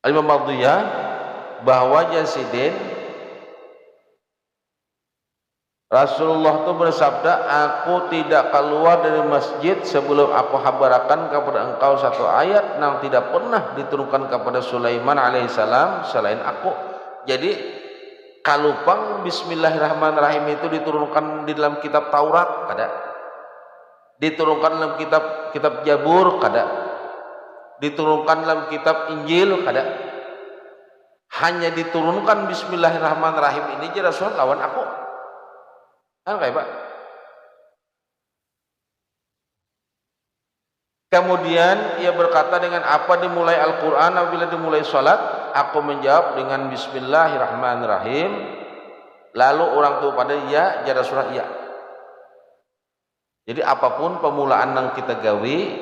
Imam Mardiyah bahwa Yazidin Rasulullah itu bersabda, aku tidak keluar dari masjid sebelum aku habarakan kepada engkau satu ayat yang tidak pernah diturunkan kepada Sulaiman alaihissalam selain aku. Jadi kalupang Bismillahirrahmanirrahim itu diturunkan di dalam kitab Taurat kada, diturunkan dalam kitab Jabur kada, diturunkan dalam kitab Injil kada, hanya diturunkan Bismillahirrahmanirrahim ini jadi Rasul lawan aku. Kayak Pak. Kemudian ia berkata, dengan apa dimulai Al-Quran apabila dimulai salat? Aku menjawab dengan Bismillahirrahmanirrahim. Lalu orang tua pada ya, jadi Rasulullah iya. Jadi apapun pemulaan yang kita gawi,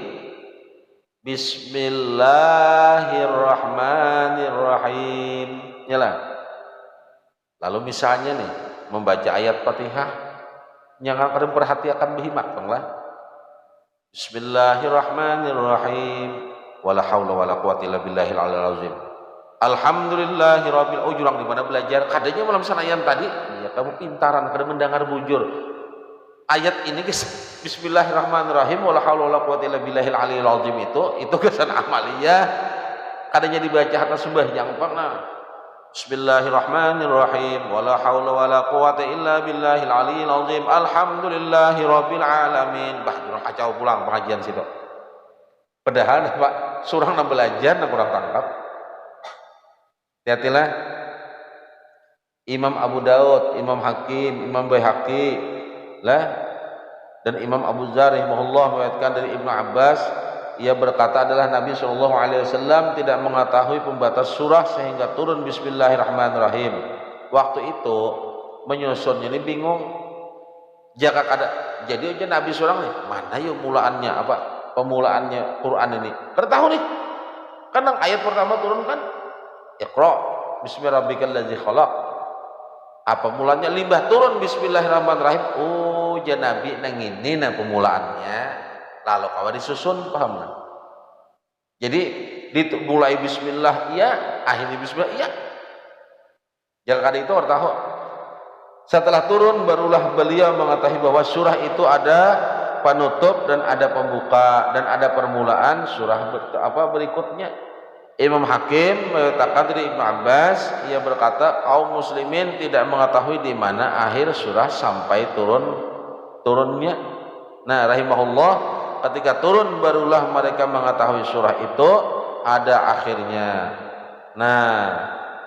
Bismillahirrahmanirrahim. Nyala. Lalu misalnya nih membaca ayat Fatihah, jangan kadang perhatikan bihimak lah. Bismillahirrahmanirrahim. Wala haula wala quwwata illa billahil aliyil azim. Alhamdulillahirabbil ujurang di mana belajar kadanya malam sanayan tadi ya kamu pintaran kada mendengar bujur ayat ini guys. Bismillahirrahmanirrahim wala haula wala quwwata illa billahil aliyil azim itu kesan amaliyah kadanya dibaca hatta sembahyang pangna. Bismillahirrahmanirrahim wala haula wala quwwata illa billahil aliyil azim alhamdulillahirabbil alamin. Bah urang kacau pulang pengajian situ. Padahal Pak surang nang belajar nang kurang tangkap. Hati-hatilah Imam Abu Daud, Imam Hakim, Imam Baihaqi lah dan Imam Abu Dzar rahimahullah meriwayatkan dari Ibnu Abbas ia berkata adalah Nabi SAW tidak mengetahui pembatas surah sehingga turun Bismillahirrahmanirrahim. Waktu itu menyusunnya ini bingung jika ada jadi aja Nabi seorang nih mana yuk mulaannya apa pemulaannya Quran ini tertahu nih karena ayat pertama turun kan Iqra bismillahirrahmanirrahim khalaq. Apa mulanya limbah turun bismillahirrahmanirrahim. Oh, ya Nabi nang ini nang pemulaannya. Lalu kawan disusun paham nang. Jadi mulai bismillah iya, akhirnya bismillah iya. Jangan kada itu harus tahu. Setelah turun barulah beliau mengetahui bahwa surah itu ada penutup dan ada pembuka dan ada permulaan surah berikutnya. Imam Hakim mengatakan dari Ibnu Abbas ia berkata kaum muslimin tidak mengetahui di mana akhir surah sampai turunnya. Nah rahimahullah ketika turun barulah mereka mengetahui surah itu ada akhirnya. Nah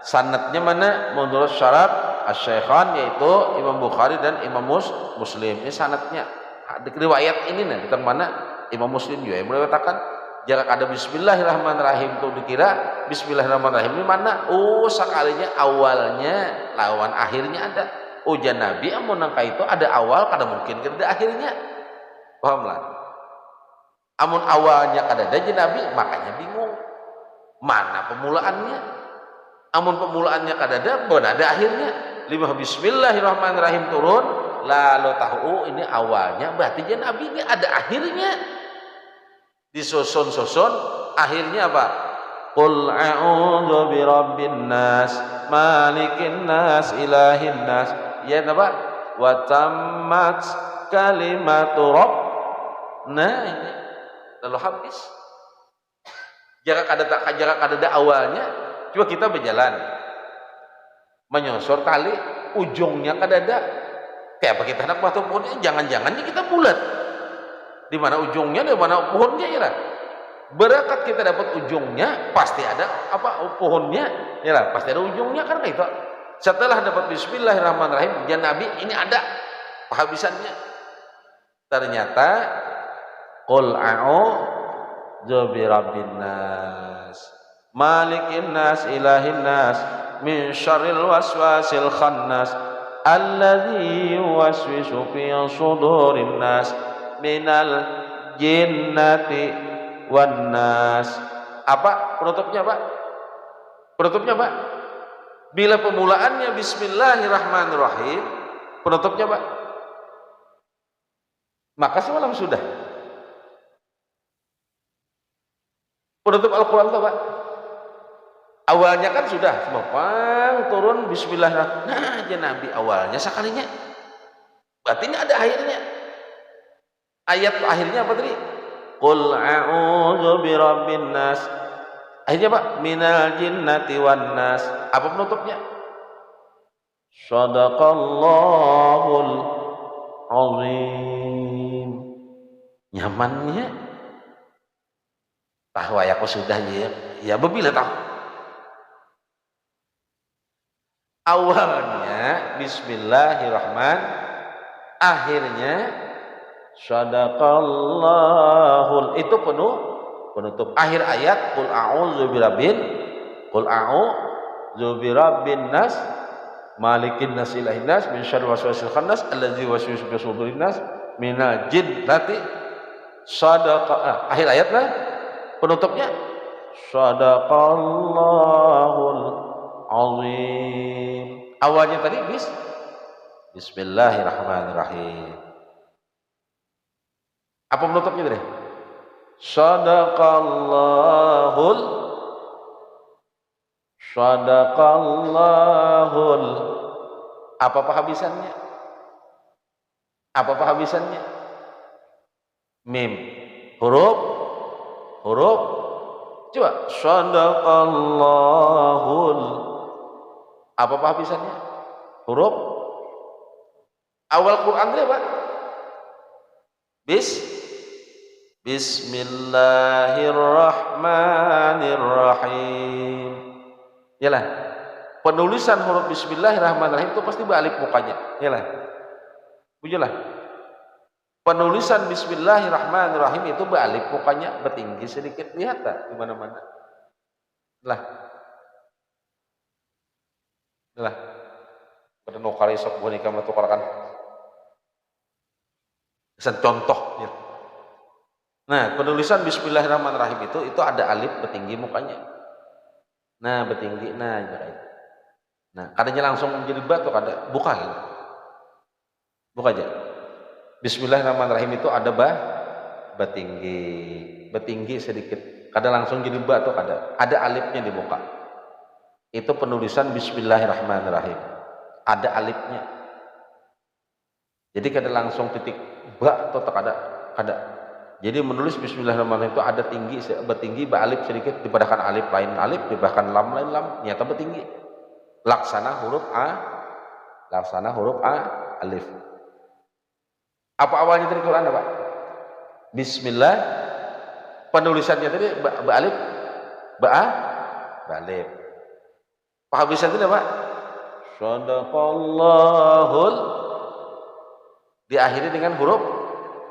sanadnya mana menurut syarat Asy-Syaikhan yaitu Imam Bukhari dan Imam Muslim. Ini sanadnya riwayat ini nih tentang mana Imam Muslim juga yang mengatakan jika ada Bismillahirrahmanirrahim itu dikira Bismillahirrahmanirrahim ini mana? Oh sekalinya awalnya lawan akhirnya ada. Ujian Nabi amun nangka itu ada awal kada mungkin kada ada akhirnya. Paham lah? Amun awalnya kada ada Nabi makanya bingung mana pemulaannya. Amun pemulaannya kada ada mana ada akhirnya. Lima Bismillahirrahmanirrahim turun lalu tahu ini awalnya berarti Nabi ini ada akhirnya. Disusun akhirnya apa? Qul a'udzu birabbin nas malikin nas ilahin nas ya apa? Wa tammat kalimatu rabb. Nah ini lalu habis. Jika kada ada awalnya coba kita berjalan menyosor tali ujungnya kada ada kayak apa kita hendak waktu pohonnya jangan-jangannya kita bulat di mana ujungnya di mana pohonnya ya lah. Berangkat kita dapat ujungnya pasti ada apa pohonnya ya lah pasti ada ujungnya karena itu setelah dapat Bismillahirrahmanirrahim ya Nabi ini ada kehabisannya ternyata qul a'udzu birabbin nas malikin nas ilahin nas min syarril waswasil khannas alladzi yuwaswisu fi sudurin nas minal jinnati wan nas. Apa penutupnya Pak? Penutupnya Pak? Bila pemulaannya Bismillahirrahmanirrahim, penutupnya Pak? Maka semalam sudah. Penutup Al-Quran itu Pak? Awalnya kan sudah, semua turun Bismillahirrahmanirrahim. Nah, aja Nabi awalnya sekalinya. Berarti ini ada akhirnya. Ayat akhirnya apa tadi? Qul a'udzu birabbin nas. Akhirnya Pak, minal jinnati wan nas. Apa penutupnya? Shadaqallahul azim. Nyamannya tahu aku sudah ya bila tahu. Awalnya bismillahirrahmanirrahim, akhirnya Sadaqallahul itu penutup akhir ayat qul a'udzu birabbin nas malikin nas ilahin nas min syarri waswasil khannas allazi yuwaswisu fi sudurin nas minal jinnati akhir ayatnya penutupnya sadaqallahul azim. Awalnya tadi bismillahirrahmanirrahim. Apa penutupnya tadi? Sadaqallahul. Apa penghabisannya? Apa penghabisannya? Mim. Huruf. Coba. Sadaqallahul. Apa penghabisannya? Huruf. Awal Quran itu apa? Bismillahirrahmanirrahim. Yalah. Penulisan huruf Bismillahirrahmanirrahim itu pasti beralif mukanya. Yalah. Bujulah. Penulisan Bismillahirrahmanirrahim itu beralif mukanya bertinggi sedikit, lihat tak di mana-mana. Lah. Lah. Pada nukari sok boneka metukarkan. Contoh ya. Nah, penulisan Bismillahirrahmanirrahim itu ada alif bertinggi mukanya. Nah, bertinggi. Nah, kadanya langsung menjadi ba atau kada? Buka gitu. Buka aja. Bismillahirrahmanirrahim itu ada ba bertinggi sedikit. Kada langsung jadi ba atau kada? Ada alifnya di muka. Itu penulisan Bismillahirrahmanirrahim. Ada alifnya. Jadi kada langsung titik ba atau kada. Jadi menulis Bismillahirrahmanirrahim itu ada bertinggi alif sedikit, dipadakan alif lain alif, dipadakan lam lain lam, nyata bertinggi. Laksana huruf A, alif. Apa awalnya dari Quran apa? Bismillah. Penulisannya tadi alif, alif. Penghabisan itu apa? Sadaqallahul. Diakhiri dengan huruf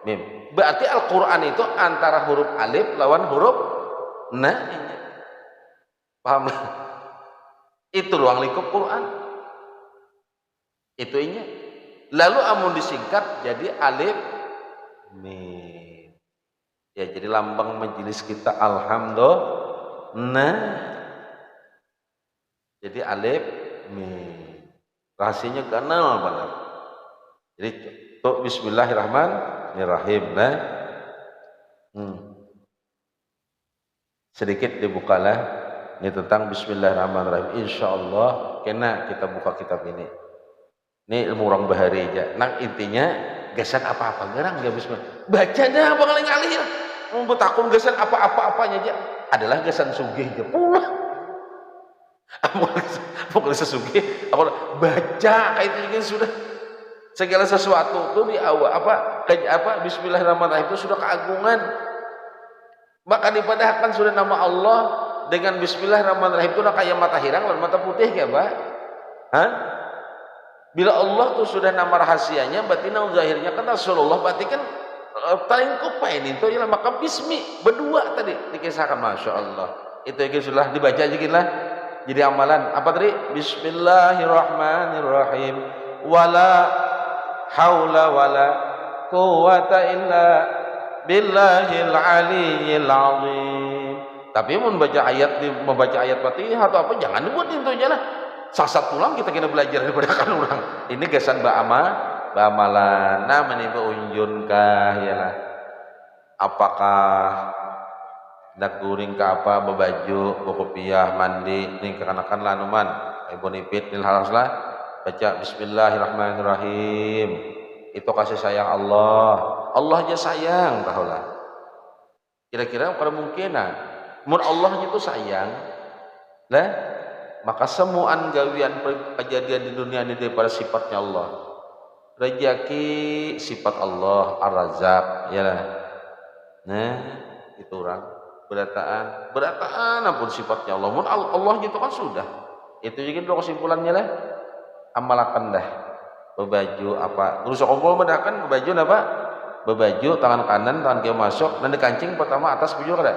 mim. Berarti Al-Quran itu antara huruf alif lawan huruf na. Paham? Itu ruang lingkup Quran. Itu inya. Lalu amun disingkat jadi alif mim. Ya jadi lambang majelis kita alhamdulillah. Jadi alif mim. Rahasianya kenal banget. Jadi Bismillahirrahmanirrahim. Nah, sedikit dibukalah ini tentang Bismillahirrahmanirrahim. Insyaallah kena kita buka kitab ini. Ini ilmu orang bahari aja. Nang intinya gesan apa-apa gerang ya Bismillah. Baca dah bang ngalih ya. Mau takun gesan apa-apanya aja. Adalah gesan sugih aja pula. Bukan sesugih. Baca kayak itu sudah. Segala sesuatu itu di awal Bismillahirrahmanirrahim itu sudah keagungan. Maka dipadahkan sudah nama Allah dengan Bismillahirrahmanirrahim itu kayak mata hirang dan mata putih ya, Pak. Hah? Bila Allah tuh sudah nama rahasianya, berarti nama zahirnya kan Rasulullah, berarti kan paling kupain itu ialah maka bismi berdua tadi dikisahkan, masya Allah. Itu yang sudah dibaca aja lah. Jadi amalan apa tadi? Bismillahirrahmanirrahim. Wala haula wala quwata illa billahil aliyyil azim. Tapi membaca ayat Fatihah atau apa jangan dibuat intinya lah. Sasat pulang kita kena belajar daripada kan orang. Ini gesan ba'amalan. Namanya unjunkah yalah. Apakah nak guring ke apa bebaju, berkopiah, mandi, ning kekanakan lanuman. Ibu nipit nil halaslah. Baca Bismillahirrahmanirrahim. Itu kasih sayang Allah. Allah aja sayang tahulah. Kira-kira pada mungkin mun Allah itu sayang lah, maka semuaan gawian kejadian di dunia ini daripada sifatnya Allah. Rezeki sifat Allah, Ar-Razzaq ya lah. Nah, itu orang berataan ampun sifatnya Allah. Mun Allah gitu kan sudah. Itu juga kesimpulannya lah. Amalakan dah bebaju apa terus kumpul mendakan bebaju apa bebaju tangan kanan tangan kiri masuk dan dikancing pertama atas bujur ada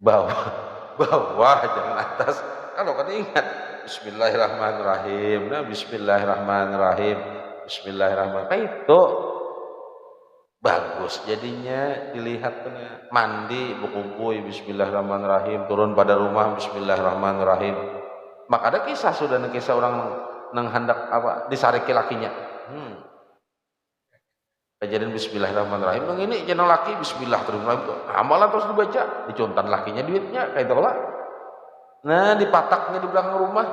bawah jangan atas kalau kan ingat Bismillahirrahmanirrahim. Nah Bismillahirrahmanirrahim itu bagus jadinya dilihat mandi berkumpul Bismillahirrahmanirrahim, turun pada rumah Bismillahirrahmanirrahim. Maka ada kisah orang nang hendak apa disariki lakinya. Kejadian Bismillahirrahmanirrahim. Nang ini jeneng laki Bismillahirrahmanirrahim. Amalan terus dibaca, dicontan lakinya duitnya kayak itu lah. Nah dipataknya di belakang rumah,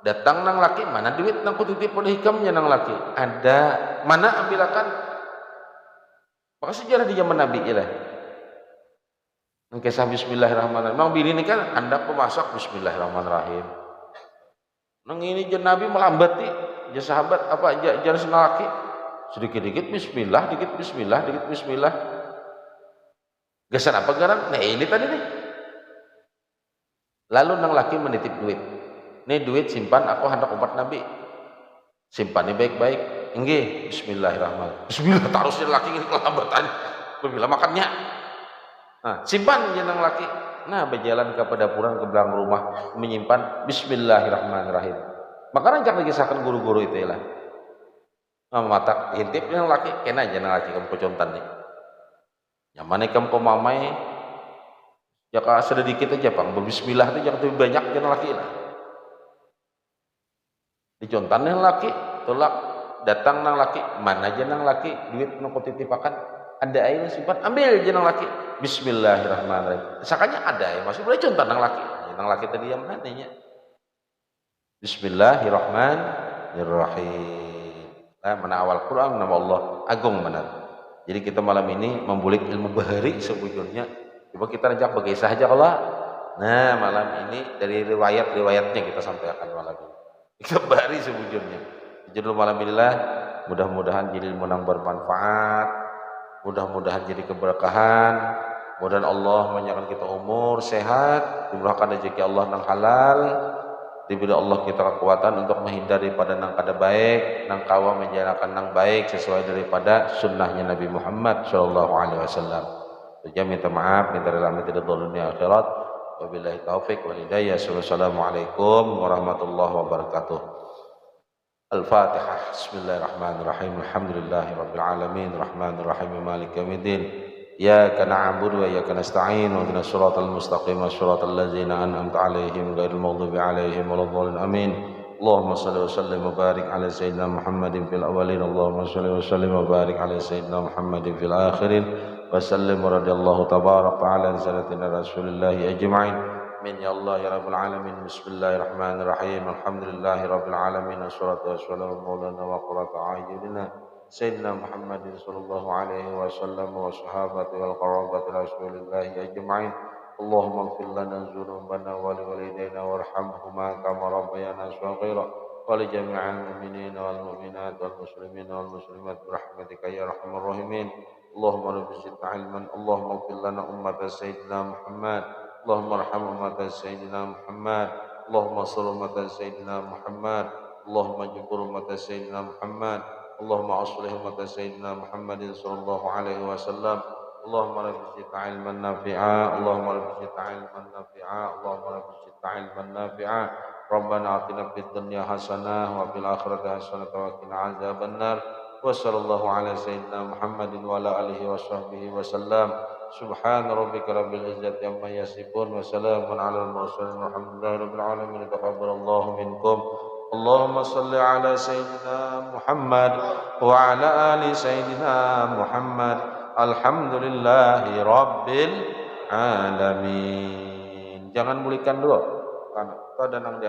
datang nang laki, mana duit nang kutitip pada hikamnya nang laki, ada, mana ambilakan. Maka sejarah di zaman Nabi lah. Nang kisah Bismillahirrahmanirrahim. Nang bini ini kan anda pemasak Bismillahirrahmanirrahim. Nang ini jen Nabi melambati, jen sahabat apa jen senang laki, sedikit-dikit Bismillah, dikit Bismillah, dikit Bismillah. Gesan apa garang? Nah ini tadi nih. Lalu nang laki menitip duit. Nih duit simpan, aku hendak obat Nabi. Simpan baik-baik. Enggih, Bismillahirrahmanirrahim. Bismillah taruhnya laki ini kelambatan. Bismillah makannya. Nah, simpan jenang laki. Nah, berjalan ke pedapuran ke belakang rumah menyimpan Bismillahirrahmanirrahim. Maka rancak dikisahkan guru-guru itu lah. Nah, mata intip jenang laki, kena jenang laki kamu kecontan nih. Yang mana kamu pemamai, jaka sedikit aja pang berbismillah itu jangan lebih banyak jenang laki lah. Dicontan yang laki, tolak datang nang laki, mana jenang laki, duit nang titipakan, ada air simpan, ambil jenang laki. Bismillahirrahmanirrahim. Sakanya ada ya, masih boleh contoh nang laki. Nang laki tadi yang mananya. Bismillahirrahmanirrahim. Nah, mana awal Quran nama Allah agung mana. Jadi kita malam ini membulik ilmu bahari sebujurnya. Coba kita rajak bagi saja Allah. Nah, malam ini dari riwayat-riwayatnya kita sampaikan malam ini. Kita bahari sebujurnya. Judul malam inilah mudah-mudahan jadi ilmu yang bermanfaat. Mudah-mudahan jadi keberkahan. Mudah-mudahan Allah menyerahkan kita umur sehat, diberikan rezeki Allah nang halal, diberi Allah kita kekuatan untuk menghindari pada nang kada baik, nang kawa menjalankan nang baik sesuai daripada sunnahnya Nabi Muhammad Shallallahu Alaihi Wasallam. Saya minta maaf, minta rela, minta dunia akhirat. Wabillahi taufik wal hidayah. Assalamualaikum warahmatullahi wabarakatuh. Al-Fatihah. Bismillahirrahmanirrahim. Alhamdulillahirabbil alamin, rahmanirrahim, maliki yaumiddin. Iyyaka na'budu wa iyyaka nasta'in. Ihdinas siratal mustaqim, siratal ladzina an'amta 'alaihim ghairil maghdubi 'alaihim waladdallin. Amin. Allahumma shalli wa sallim wa barik 'ala sayyidina Muhammadin fil awwalin. Allahumma shalli wa sallim wa barik 'ala sayyidina Muhammadin fil akhirin. Wa sallim radhiyallahu tabaraka 'ala sayyidatina Rasulillahi ajma'in. Amin ya Allah ya Rabbal Alamin. Bismillahirrahmanirrahim. Alhamdulillahi Rabbil Alamin. Assalatu wassalamu maulana wa qurratu a'yunina Sayyidina Muhammadin sallallahu alaihi wasallam wa sahabati wal qarabati rasulillahi ajma'in. Allahumma ighfir lana dzunubana wa li walidayna warhamhuma kama rabbayana shaghira wa li jami'il mu'minina wal mu'minat wal muslimina wal muslimat bi rahmatika ya arhamar rahimin. Allahumma rabbi zidna ilman. Allahumma ighfir lana ummata sayyidina Muhammad. Allahumma arham ummata sayyidina Muhammad. Allahumma shalli ummata sayyidina Muhammad. Allahumma jibur ummata sayyidina Muhammad. Allahumma aslih ummata sayyidina Muhammadin sallallahu alaihi wasallam. Allahumma rabbi zidna ilman nafi'a. Allahumma rabbi zidna ilman nafi'a. Allahumma rabbi zidna ilman nafi'a. Rabbana atina fid dunya hasanah wa fil akhirati hasanah wa qina azabannar. Wa sallallahu ala sayyidina Muhammadin wa ala alihi wa sahbihi wa sallam. Subhana rabbika rabbil izzati amma yasifun wa salamun alal mursalin walhamdulillahi rabbil alamin. Taqabbalallahu minkum. Allahumma salli ala sayyidina Muhammad wa ala ali sayyidina Muhammad. Alhamdulillahi rabbil alamin. Jangan mulihkan dulu karena ada nang